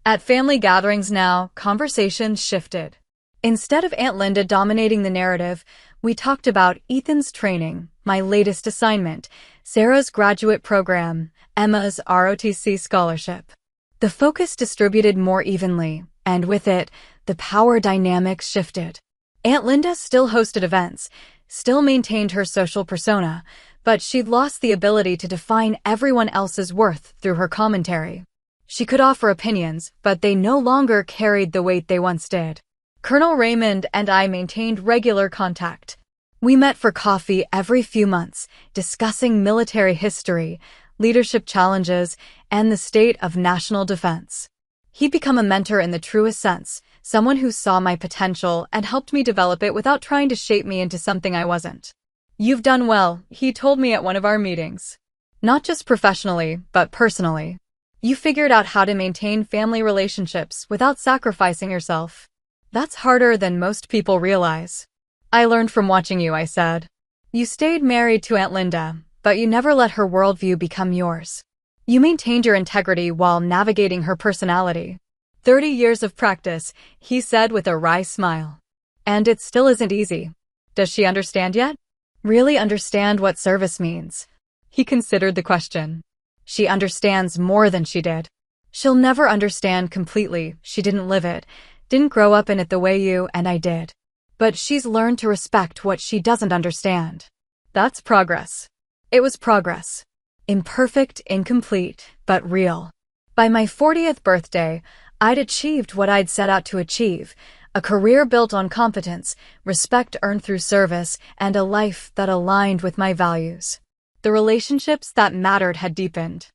At family gatherings now, conversations shifted. Instead of Aunt Linda dominating the narrative, we talked about Ethan's training, my latest assignment, Sarah's graduate program, Emma's ROTC scholarship. The focus distributed more evenly, and with it, the power dynamics shifted. Aunt Linda still hosted events, still maintained her social persona, but she'd lost the ability to define everyone else's worth through her commentary. She could offer opinions, but they no longer carried the weight they once did. Colonel Raymond and I maintained regular contact. We met for coffee every few months, discussing military history, leadership challenges, and the state of national defense. He'd become a mentor in the truest sense, someone who saw my potential and helped me develop it without trying to shape me into something I wasn't. "You've done well," he told me at one of our meetings. "Not just professionally, but personally. You figured out how to maintain family relationships without sacrificing yourself. That's harder than most people realize." "I learned from watching you," I said. "You stayed married to Aunt Linda, but you never let her worldview become yours. You maintained your integrity while navigating her personality." 30 years of practice, he said with a wry smile. "And it still isn't easy. Does she understand yet?" "Really understand what service means?" He considered the question. "She understands more than she did. She'll never understand completely. She didn't live it, didn't grow up in it the way you and I did. But she's learned to respect what she doesn't understand. That's progress." It was progress. Imperfect, incomplete, but real. By my 40th birthday, I'd achieved what I'd set out to achieve, a career built on competence, respect earned through service, and a life that aligned with my values. The relationships that mattered had deepened.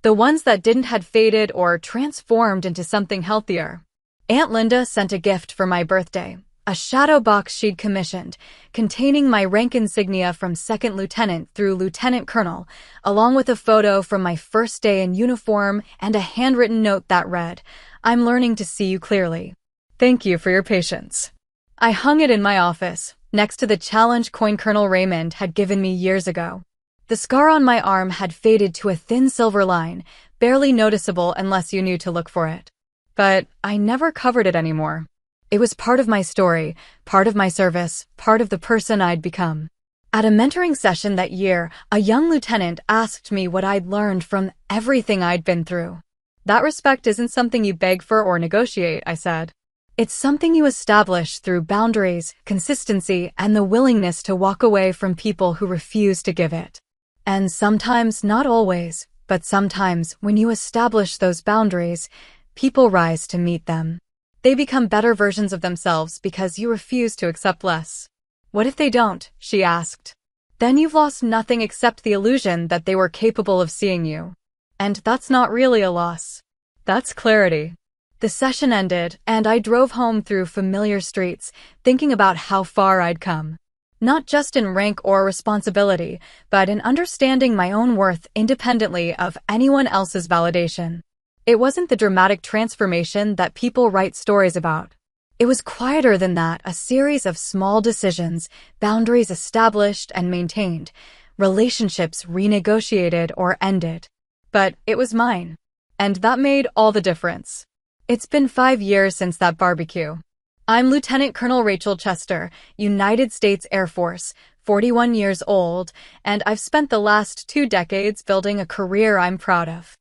The ones that didn't had faded or transformed into something healthier. Aunt Linda sent a gift for my birthday, a shadow box she'd commissioned, containing my rank insignia from second lieutenant through lieutenant colonel, along with a photo from my first day in uniform and a handwritten note that read, "I'm learning to see you clearly. Thank you for your patience." I hung it in my office, next to the challenge coin Colonel Raymond had given me years ago. The scar on my arm had faded to a thin silver line, barely noticeable unless you knew to look for it. But I never covered it anymore. It was part of my story, part of my service, part of the person I'd become. At a mentoring session that year, a young lieutenant asked me what I'd learned from everything I'd been through. That respect isn't something you beg for or negotiate, I said. It's something you establish through boundaries, consistency, and the willingness to walk away from people who refuse to give it. And sometimes, not always, but sometimes, when you establish those boundaries, people rise to meet them. They become better versions of themselves because you refuse to accept less. What if they don't? She asked. Then you've lost nothing except the illusion that they were capable of seeing you. And that's not really a loss. That's clarity. The session ended, and I drove home through familiar streets, thinking about how far I'd come. Not just in rank or responsibility, but in understanding my own worth independently of anyone else's validation. It wasn't the dramatic transformation that people write stories about. It was quieter than that, a series of small decisions, boundaries established and maintained, relationships renegotiated or ended. But it was mine. And that made all the difference. It's been 5 years since that barbecue. I'm Lieutenant Colonel Rachel Chester, United States Air Force, 41 years old, and I've spent the last 2 decades building a career I'm proud of.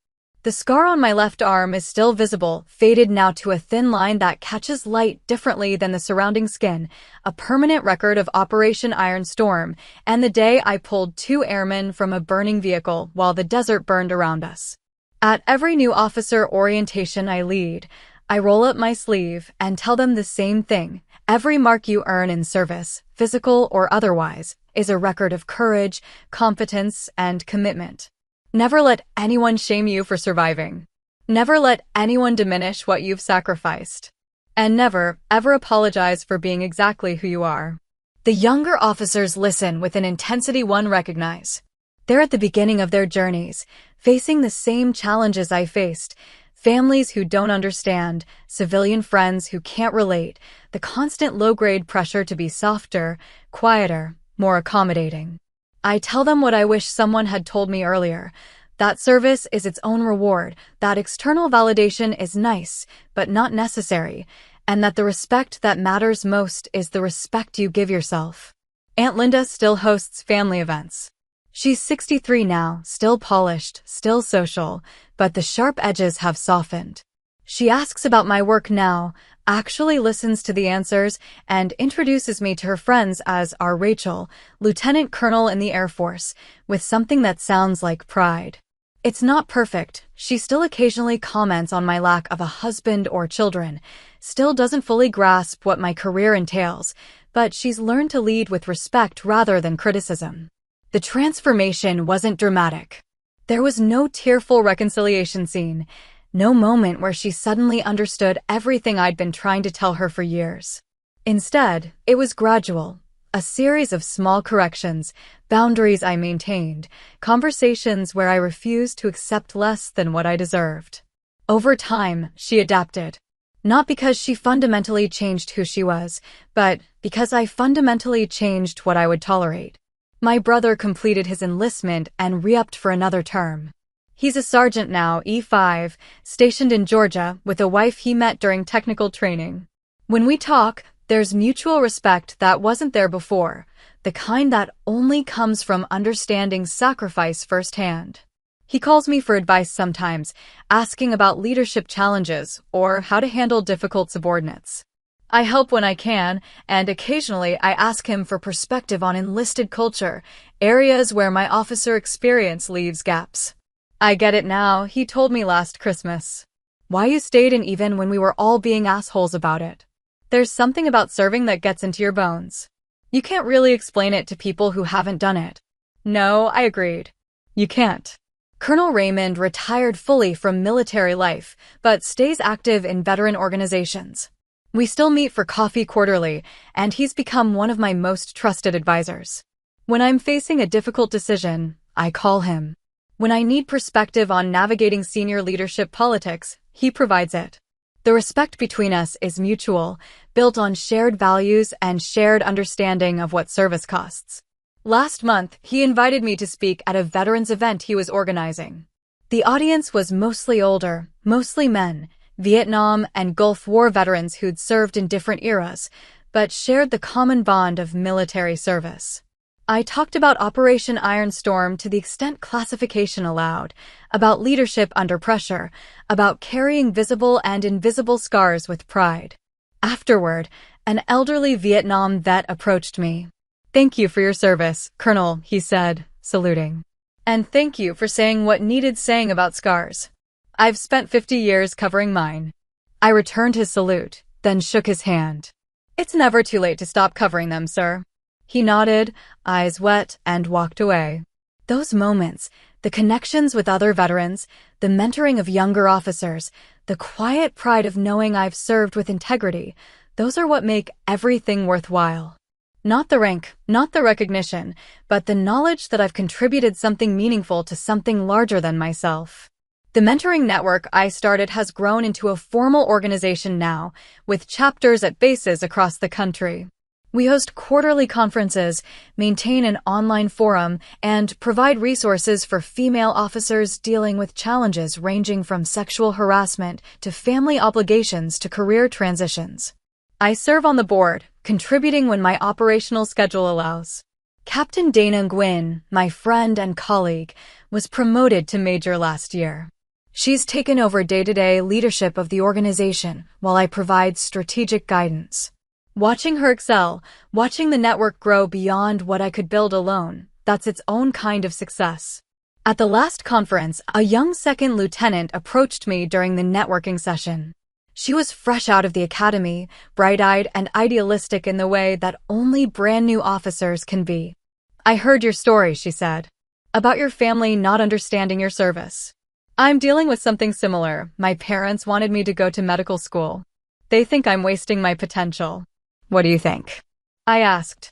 The scar on my left arm is still visible, faded now to a thin line that catches light differently than the surrounding skin, a permanent record of Operation Iron Storm, and the day I pulled 2 airmen from a burning vehicle while the desert burned around us. At every new officer orientation I lead, I roll up my sleeve and tell them the same thing. Every mark you earn in service, physical or otherwise, is a record of courage, competence, and commitment. Never let anyone shame you for surviving. Never let anyone diminish what you've sacrificed. And never, ever apologize for being exactly who you are. The younger officers listen with an intensity one recognize. They're at the beginning of their journeys, facing the same challenges I faced. Families who don't understand, civilian friends who can't relate, the constant low-grade pressure to be softer, quieter, more accommodating. I tell them what I wish someone had told me earlier. That service is its own reward, that external validation is nice, but not necessary, and that the respect that matters most is the respect you give yourself. Aunt Linda still hosts family events. She's 63 now, still polished, still social, but the sharp edges have softened. She asks about my work now, actually listens to the answers, and introduces me to her friends as our Rachel, Lieutenant Colonel in the Air Force, with something that sounds like pride. It's not perfect. She still occasionally comments on my lack of a husband or children, still doesn't fully grasp what my career entails, but she's learned to lead with respect rather than criticism. The transformation wasn't dramatic. There was no tearful reconciliation scene. No moment where she suddenly understood everything I'd been trying to tell her for years. Instead, it was gradual, a series of small corrections, boundaries I maintained, conversations where I refused to accept less than what I deserved. Over time, she adapted. Not because she fundamentally changed who she was, but because I fundamentally changed what I would tolerate. My brother completed his enlistment and re-upped for another term. He's a sergeant now, E5, stationed in Georgia, with a wife he met during technical training. When we talk, there's mutual respect that wasn't there before, the kind that only comes from understanding sacrifice firsthand. He calls me for advice sometimes, asking about leadership challenges or how to handle difficult subordinates. I help when I can, and occasionally I ask him for perspective on enlisted culture, areas where my officer experience leaves gaps. I get it now, he told me last Christmas. Why you stayed in even when we were all being assholes about it. There's something about serving that gets into your bones. You can't really explain it to people who haven't done it. No, I agreed. You can't. Colonel Raymond retired fully from military life, but stays active in veteran organizations. We still meet for coffee quarterly, and he's become one of my most trusted advisors. When I'm facing a difficult decision, I call him. When I need perspective on navigating senior leadership politics, he provides it. The respect between us is mutual, built on shared values and shared understanding of what service costs. Last month, he invited me to speak at a veterans event he was organizing. The audience was mostly older, mostly men, Vietnam and Gulf War veterans who'd served in different eras, but shared the common bond of military service. I talked about Operation Iron Storm to the extent classification allowed, about leadership under pressure, about carrying visible and invisible scars with pride. Afterward, an elderly Vietnam vet approached me. "Thank you for your service, Colonel," he said, saluting. "And thank you for saying what needed saying about scars. I've spent 50 years covering mine." I returned his salute, then shook his hand. "It's never too late to stop covering them, sir." He nodded, eyes wet, and walked away. Those moments, the connections with other veterans, the mentoring of younger officers, the quiet pride of knowing I've served with integrity, those are what make everything worthwhile. Not the rank, not the recognition, but the knowledge that I've contributed something meaningful to something larger than myself. The mentoring network I started has grown into a formal organization now, with chapters at bases across the country. We host quarterly conferences, maintain an online forum, and provide resources for female officers dealing with challenges ranging from sexual harassment to family obligations to career transitions. I serve on the board, contributing when my operational schedule allows. Captain Dana Nguyen, my friend and colleague, was promoted to major last year. She's taken over day-to-day leadership of the organization while I provide strategic guidance. Watching her excel, watching the network grow beyond what I could build alone, that's its own kind of success. At the last conference, a young second lieutenant approached me during the networking session. She was fresh out of the academy, bright-eyed and idealistic in the way that only brand-new officers can be. "I heard your story," she said, "about your family not understanding your service. I'm dealing with something similar. My parents wanted me to go to medical school. They think I'm wasting my potential. What do you think?" I asked.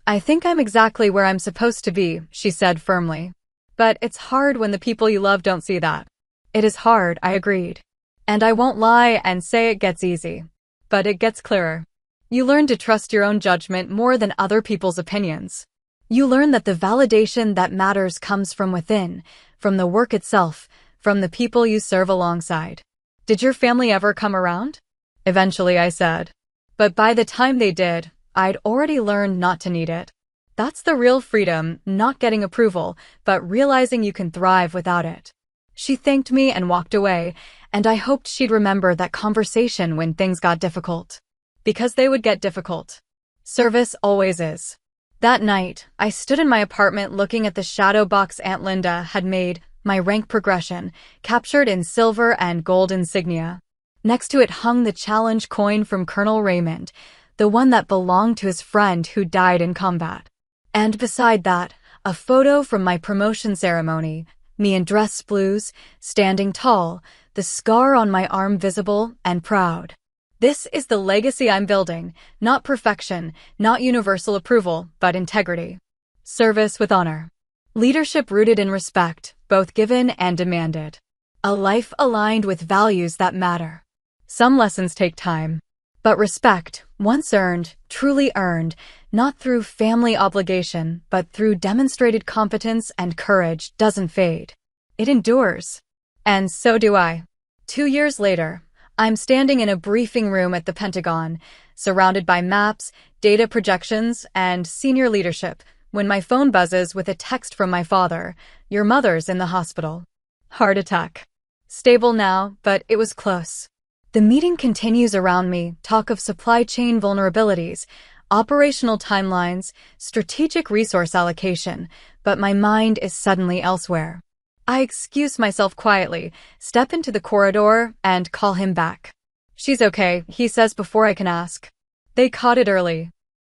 "I think I'm exactly where I'm supposed to be," she said firmly. "But it's hard when the people you love don't see that." "It is hard," I agreed. "And I won't lie and say it gets easy. But it gets clearer. You learn to trust your own judgment more than other people's opinions. You learn that the validation that matters comes from within, from the work itself, from the people you serve alongside." "Did your family ever come around?" "Eventually," I said. "But by the time they did, I'd already learned not to need it. That's the real freedom, not getting approval, but realizing you can thrive without it." She thanked me and walked away, and I hoped she'd remember that conversation when things got difficult. Because they would get difficult. Service always is. That night, I stood in my apartment looking at the shadow box Aunt Linda had made, my rank progression, captured in silver and gold insignia. Next to it hung the challenge coin from Colonel Raymond, the one that belonged to his friend who died in combat. And beside that, a photo from my promotion ceremony, me in dress blues, standing tall, the scar on my arm visible and proud. This is the legacy I'm building, not perfection, not universal approval, but integrity. Service with honor. Leadership rooted in respect, both given and demanded. A life aligned with values that matter. Some lessons take time. But respect, once earned, truly earned, not through family obligation, but through demonstrated competence and courage, doesn't fade. It endures. And so do I. 2 years later, I'm standing in a briefing room at the Pentagon, surrounded by maps, data projections, and senior leadership, when my phone buzzes with a text from my father. "Your mother's in the hospital. Heart attack. Stable now, but it was close." The meeting continues around me, talk of supply chain vulnerabilities, operational timelines, strategic resource allocation, but my mind is suddenly elsewhere. I excuse myself quietly, step into the corridor, and call him back. "She's okay," he says before I can ask. "They caught it early.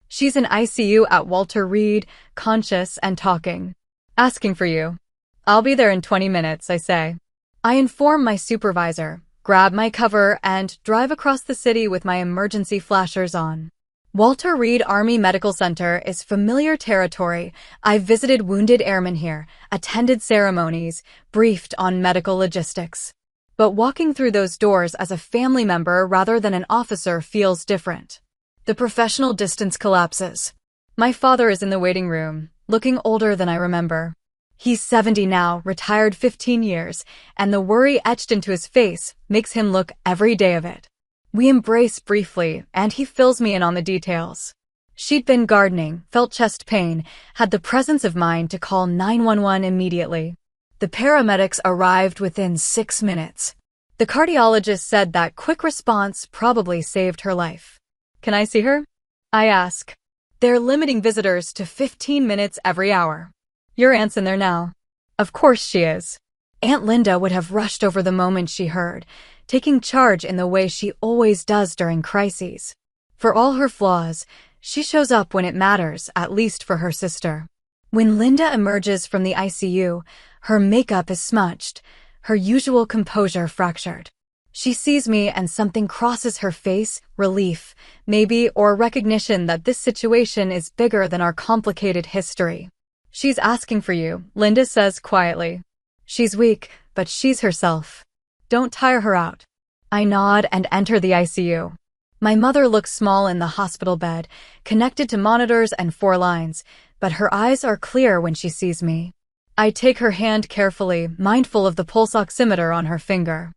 She's in ICU at Walter Reed, conscious and talking. Asking for you." "I'll be there in 20 minutes, I say. I inform my supervisor, grab my cover, and drive across the city with my emergency flashers on. Walter Reed Army Medical Center is familiar territory. I've visited wounded airmen here, attended ceremonies, briefed on medical logistics. But walking through those doors as a family member rather than an officer feels different. The professional distance collapses. My father is in the waiting room, looking older than I remember. He's 70 now, retired 15 years, and the worry etched into his face makes him look every day of it. We embrace briefly, and he fills me in on the details. She'd been gardening, felt chest pain, had the presence of mind to call 911 immediately. The paramedics arrived within 6 minutes. The cardiologist said that quick response probably saved her life. Can I see her? I ask. They're limiting visitors to 15 minutes every hour. Your aunt's in there now. Of course she is. Aunt Linda would have rushed over the moment she heard, taking charge in the way she always does during crises. For all her flaws, she shows up when it matters, at least for her sister. When Linda emerges from the ICU, her makeup is smudged, her usual composure fractured. She sees me and something crosses her face, relief, maybe, or recognition that this situation is bigger than our complicated history. She's asking for you, Linda says quietly. She's weak, but she's herself. Don't tire her out. I nod and enter the ICU. My mother looks small in the hospital bed, connected to monitors and 4 lines, but her eyes are clear when she sees me. I take her hand carefully, mindful of the pulse oximeter on her finger.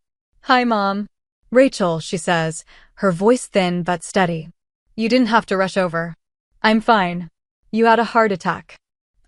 Hi, Mom. Rachel, she says, her voice thin but steady. You didn't have to rush over. I'm fine. You had a heart attack.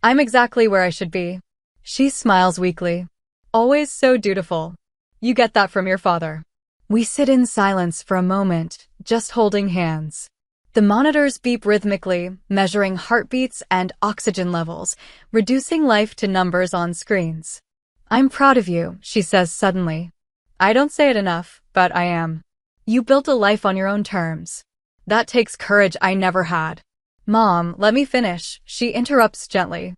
I'm exactly where I should be. She smiles weakly. Always so dutiful. You get that from your father. We sit in silence for a moment, just holding hands. The monitors beep rhythmically, measuring heartbeats and oxygen levels, reducing life to numbers on screens. I'm proud of you, she says suddenly. I don't say it enough, but I am. You built a life on your own terms. That takes courage I never had. Mom, let me finish, she interrupts gently.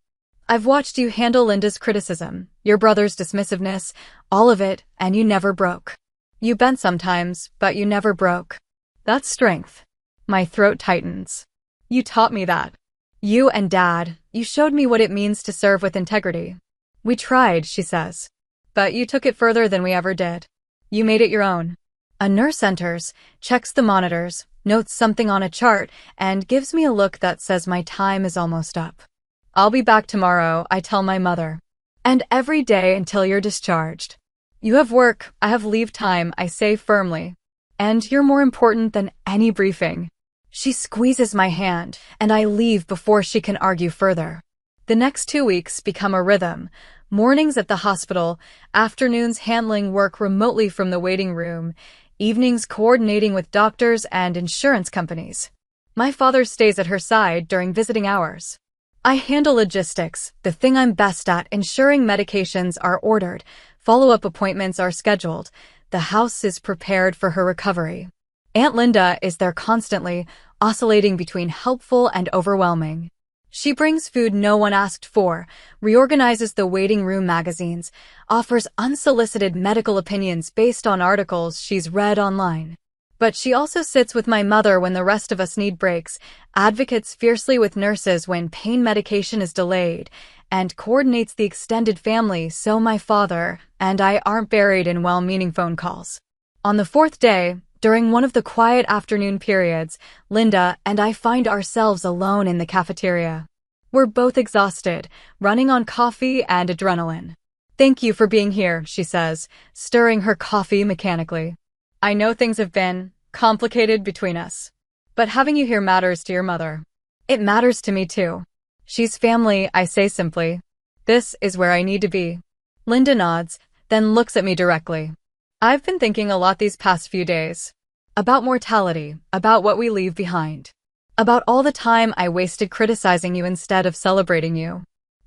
I've watched you handle Linda's criticism, your brother's dismissiveness, all of it, and you never broke. You bent sometimes, but you never broke. That's strength. My throat tightens. You taught me that. You and Dad, you showed me what it means to serve with integrity. We tried, she says. But you took it further than we ever did. You made it your own. A nurse enters, checks the monitors, notes something on a chart, and gives me a look that says my time is almost up. I'll be back tomorrow, I tell my mother. And every day until you're discharged. You have work, I have leave time, I say firmly. And you're more important than any briefing. She squeezes my hand, and I leave before she can argue further. The next 2 weeks become a rhythm. Mornings at the hospital, afternoons handling work remotely from the waiting room, evenings coordinating with doctors and insurance companies. My father stays at her side during visiting hours. I handle logistics, the thing I'm best at, ensuring medications are ordered, follow-up appointments are scheduled, the house is prepared for her recovery. Aunt Linda is there constantly, oscillating between helpful and overwhelming. She brings food no one asked for, reorganizes the waiting room magazines, offers unsolicited medical opinions based on articles she's read online. But she also sits with my mother when the rest of us need breaks, advocates fiercely with nurses when pain medication is delayed, and coordinates the extended family so my father and I aren't buried in well-meaning phone calls. On the 4th day, during one of the quiet afternoon periods, Linda and I find ourselves alone in the cafeteria. We're both exhausted, running on coffee and adrenaline. Thank you for being here, she says, stirring her coffee mechanically. I know things have been complicated between us, but having you here matters to your mother. It matters to me too. She's family, I say simply. This is where I need to be. Linda nods, then looks at me directly. I've been thinking a lot these past few days. About mortality, about what we leave behind. About all the time I wasted criticizing you instead of celebrating you.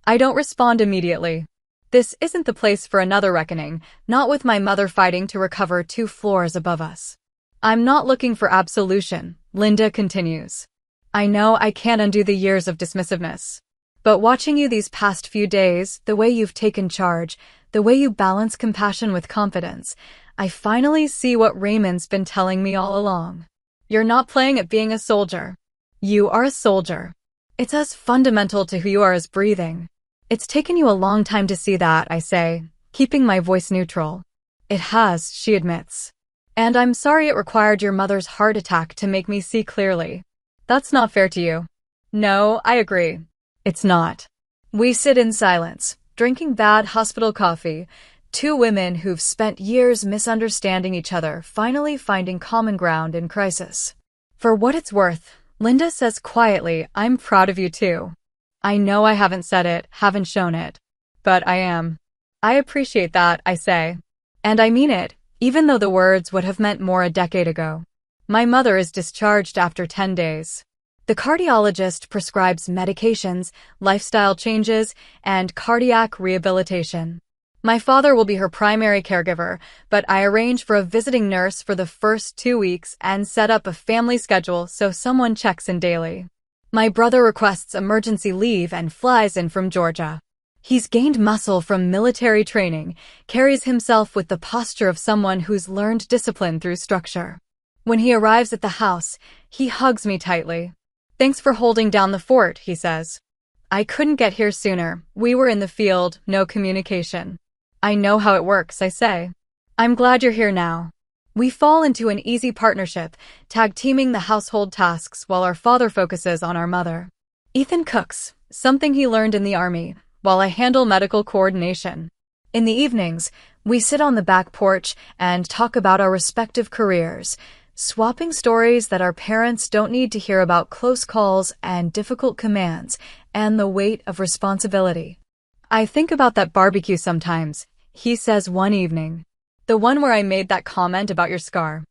I don't respond immediately. This isn't the place for another reckoning, not with my mother fighting to recover 2 floors above us. I'm not looking for absolution, Linda continues. I know I can't undo the years of dismissiveness. But watching you these past few days, the way you've taken charge, the way you balance compassion with confidence, I finally see what Raymond's been telling me all along. You're not playing at being a soldier. You are a soldier. It's as fundamental to who you are as breathing. It's taken you a long time to see that, I say, keeping my voice neutral. It has, she admits. And I'm sorry it required your mother's heart attack to make me see clearly. That's not fair to you. No, I agree. It's not. We sit in silence, drinking bad hospital coffee, two women who've spent years misunderstanding each other finally finding common ground in crisis. For what it's worth, Linda says quietly, "I'm proud of you too." I know I haven't said it, haven't shown it. But I am. I appreciate that, I say. And I mean it, even though the words would have meant more a decade ago. My mother is discharged after 10 days. The cardiologist prescribes medications, lifestyle changes, and cardiac rehabilitation. My father will be her primary caregiver, but I arrange for a visiting nurse for the first 2 weeks and set up a family schedule so someone checks in daily. My brother requests emergency leave and flies in from Georgia. He's gained muscle from military training, carries himself with the posture of someone who's learned discipline through structure. When he arrives at the house, he hugs me tightly. "Thanks for holding down the fort," he says. "I couldn't get here sooner. We were in the field, no communication." "I know how it works," I say. "I'm glad you're here now." We fall into an easy partnership, tag-teaming the household tasks while our father focuses on our mother. Ethan cooks, something he learned in the army, while I handle medical coordination. In the evenings, we sit on the back porch and talk about our respective careers, swapping stories that our parents don't need to hear about: close calls and difficult commands, and the weight of responsibility. "I think about that barbecue sometimes," he says one evening. "The one where I made that comment about your scar.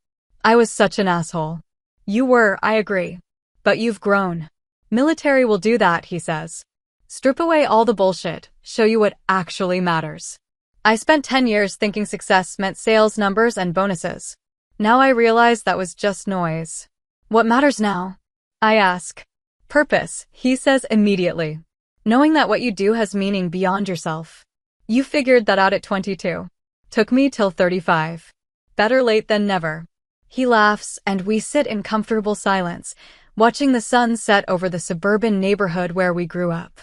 I was such an asshole." "You were, I agree. But you've grown. Military will do that," he says. "Strip away all the bullshit, show you what actually matters." I spent 10 years thinking success meant sales numbers and bonuses. Now I realize that was just noise. "What matters now?" I ask. "Purpose," he says immediately. "Knowing that what you do has meaning beyond yourself." "You figured that out at 22. Took me till 35. Better late than never." He laughs, and we sit in comfortable silence, watching the sun set over the suburban neighborhood where we grew up.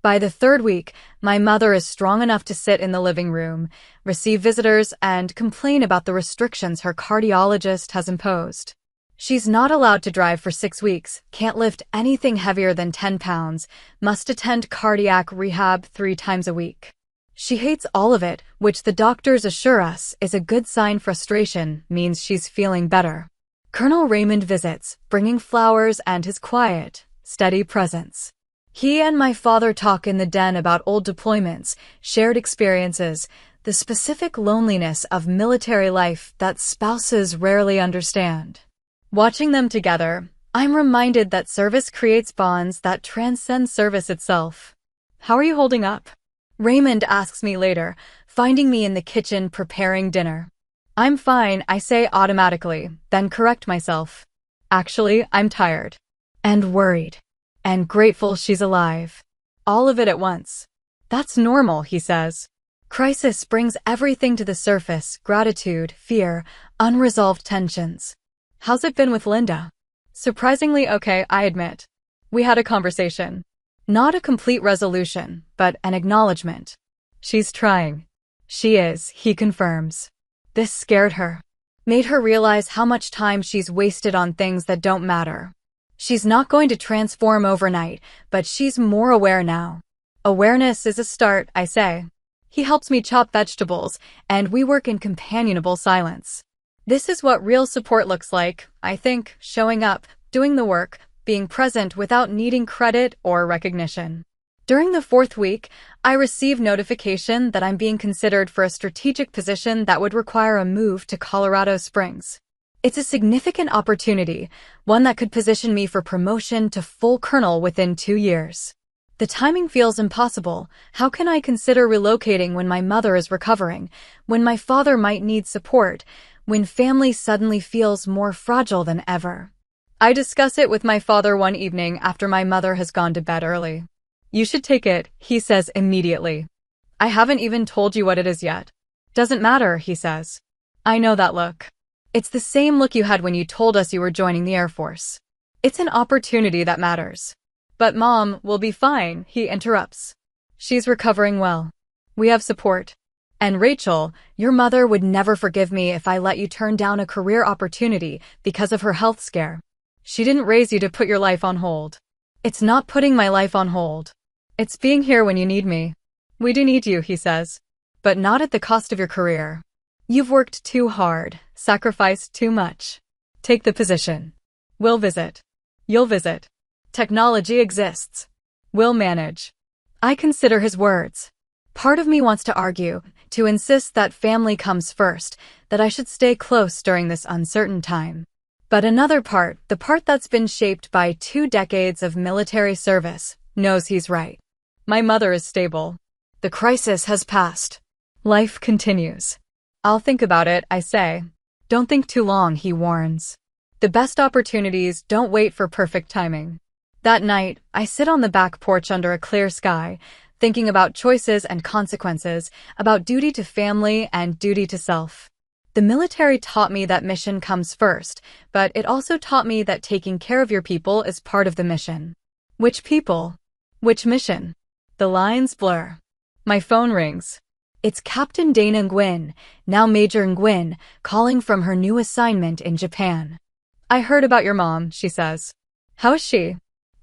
By the third week, my mother is strong enough to sit in the living room, receive visitors, and complain about the restrictions her cardiologist has imposed. She's not allowed to drive for 6 weeks, can't lift anything heavier than 10 pounds, must attend cardiac rehab 3 times a week. She hates all of it, which the doctors assure us is a good sign. Frustration means she's feeling better. Colonel Raymond visits, bringing flowers and his quiet, steady presence. He and my father talk in the den about old deployments, shared experiences, the specific loneliness of military life that spouses rarely understand. Watching them together, I'm reminded that service creates bonds that transcend service itself. "How are you holding up?" Raymond asks me later, finding me in the kitchen preparing dinner. "I'm fine," I say automatically, then correct myself. "Actually, I'm tired. And worried. And grateful she's alive. All of it at once." "That's normal," he says. "Crisis brings everything to the surface: gratitude, fear, unresolved tensions." "How's it been with Linda?" "Surprisingly okay, I admit. We had a conversation. Not a complete resolution, but an acknowledgement. She's trying." "She is," he confirms. This scared her. Made her realize how much time she's wasted on things that don't matter. She's not going to transform overnight, but she's more aware now. "Awareness is a start," I say. He helps me chop vegetables, and we work in companionable silence. This is what real support looks like, I think: showing up, doing the work, being present without needing credit or recognition. During the 4th week, I receive notification that I'm being considered for a strategic position that would require a move to Colorado Springs. It's a significant opportunity, one that could position me for promotion to full colonel within 2 years. The timing feels impossible. How can I consider relocating when my mother is recovering, when my father might need support, when family suddenly feels more fragile than ever? I discuss it with my father one evening after my mother has gone to bed early. "You should take it," he says immediately. "I haven't even told you what it is yet." "Doesn't matter," he says. I know that look. It's the same look you had when you told us you were joining the Air Force. It's an opportunity that matters. "But Mom, we'll be fine," he interrupts. "She's recovering well. We have support. And Rachel, your mother would never forgive me if I let you turn down a career opportunity because of her health scare. She didn't raise you to put your life on hold." "It's not putting my life on hold. It's being here when you need me." We do need you, he says. But not at the cost of your career. You've worked too hard, sacrificed too much. Take the position. We'll visit. You'll visit. Technology exists. We'll manage. I consider his words. Part of me wants to argue, to insist that family comes first, that I should stay close during this uncertain time. But another part, the part that's been shaped by 2 decades of military service, knows he's right. My mother is stable. The crisis has passed. Life continues. I'll think about it, I say. Don't think too long, he warns. The best opportunities don't wait for perfect timing. That night, I sit on the back porch under a clear sky, thinking about choices and consequences, about duty to family and duty to self. The military taught me that mission comes first, but it also taught me that taking care of your people is part of the mission. Which people? Which mission? The lines blur. My phone rings. It's Captain Dana Nguyen, now Major Nguyen, calling from her new assignment in Japan. I heard about your mom, she says. How is she?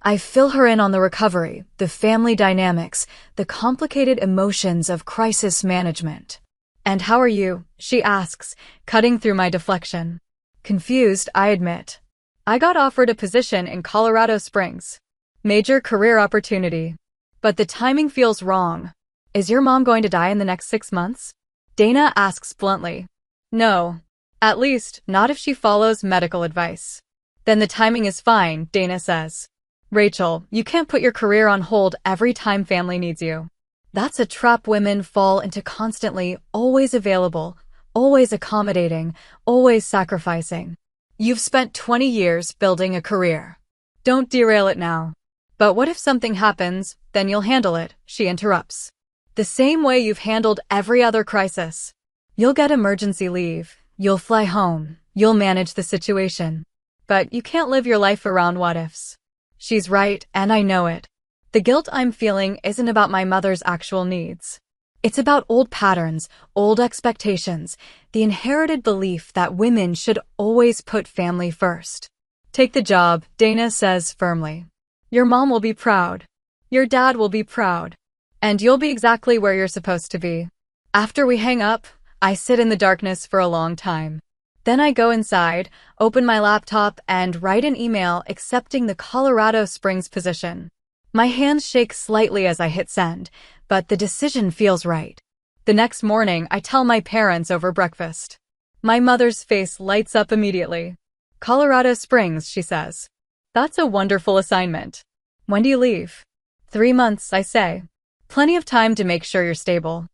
I fill her in on the recovery, the family dynamics, the complicated emotions of crisis management. And how are you? She asks, cutting through my deflection. Confused, I admit. I got offered a position in Colorado Springs. Major career opportunity. But the timing feels wrong. Is your mom going to die in the next 6 months? Dana asks bluntly. No. At least, not if she follows medical advice. Then the timing is fine, Dana says. Rachel, you can't put your career on hold every time family needs you. That's a trap women fall into constantly, always available, always accommodating, always sacrificing. You've spent 20 years building a career. Don't derail it now. But what if something happens, then you'll handle it, she interrupts. The same way you've handled every other crisis. You'll get emergency leave, you'll fly home, you'll manage the situation. But you can't live your life around what-ifs. She's right, and I know it. The guilt I'm feeling isn't about my mother's actual needs. It's about old patterns, old expectations, the inherited belief that women should always put family first. Take the job, Dana says firmly. Your mom will be proud. Your dad will be proud. And you'll be exactly where you're supposed to be. After we hang up, I sit in the darkness for a long time. Then I go inside, open my laptop, and write an email accepting the Colorado Springs position. My hands shake slightly as I hit send, but the decision feels right. The next morning, I tell my parents over breakfast. My mother's face lights up immediately. Colorado Springs, she says. That's a wonderful assignment. When do you leave? 3 months, I say. Plenty of time to make sure you're stable.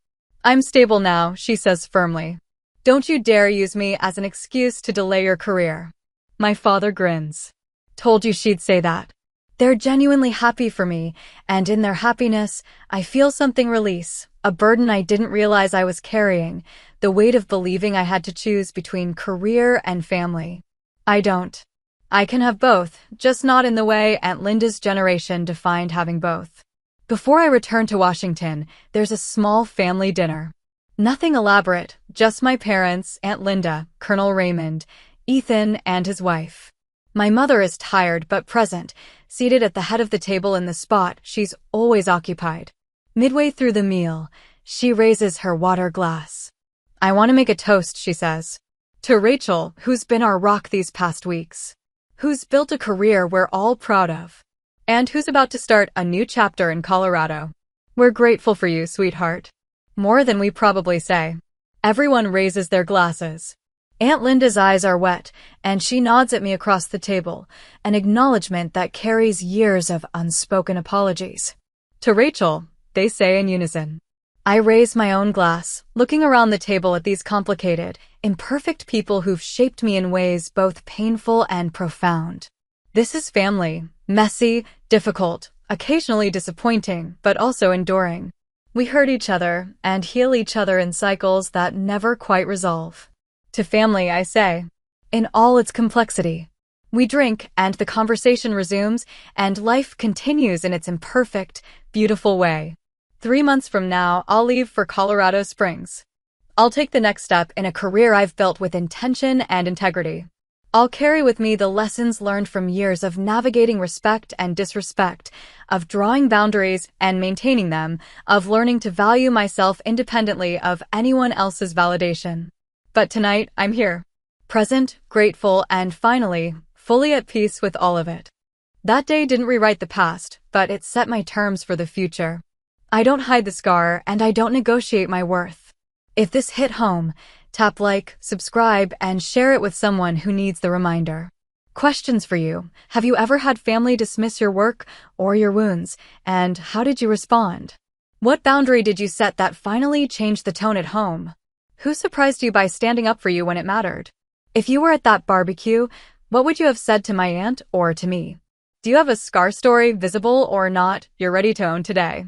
I'm stable now, she says firmly. Don't you dare use me as an excuse to delay your career. My father grins. Told you she'd say that. They're genuinely happy for me, and in their happiness, I feel something release, a burden I didn't realize I was carrying, the weight of believing I had to choose between career and family. I don't. I can have both, just not in the way Aunt Linda's generation defined having both. Before I return to Washington, there's a small family dinner. Nothing elaborate, just my parents, Aunt Linda, Colonel Raymond, Ethan, and his wife. My mother is tired but present, seated at the head of the table in the spot she's always occupied. Midway through the meal, she raises her water glass. I want to make a toast, she says. To Rachel, who's been our rock these past weeks. Who's built a career we're all proud of. And who's about to start a new chapter in Colorado. We're grateful for you, sweetheart. More than we probably say. Everyone raises their glasses. Aunt Linda's eyes are wet, and she nods at me across the table, an acknowledgement that carries years of unspoken apologies. To Rachel, they say in unison. I raise my own glass, looking around the table at these complicated, imperfect people who've shaped me in ways both painful and profound. This is family, messy, difficult, occasionally disappointing, but also enduring. We hurt each other and heal each other in cycles that never quite resolve. To family, I say, in all its complexity. We drink, and the conversation resumes, and life continues in its imperfect, beautiful way. 3 months from now, I'll leave for Colorado Springs. I'll take the next step in a career I've built with intention and integrity. I'll carry with me the lessons learned from years of navigating respect and disrespect, of drawing boundaries and maintaining them, of learning to value myself independently of anyone else's validation. But tonight, I'm here. Present, grateful, and finally, fully at peace with all of it. That day didn't rewrite the past, but it set my terms for the future. I don't hide the scar, and I don't negotiate my worth. If this hit home, tap like, subscribe, and share it with someone who needs the reminder. Questions for you. Have you ever had family dismiss your work or your wounds, and how did you respond? What boundary did you set that finally changed the tone at home? Who surprised you by standing up for you when it mattered? If you were at that barbecue, what would you have said to my aunt or to me? Do you have a scar story, visible or not, you're ready to own today?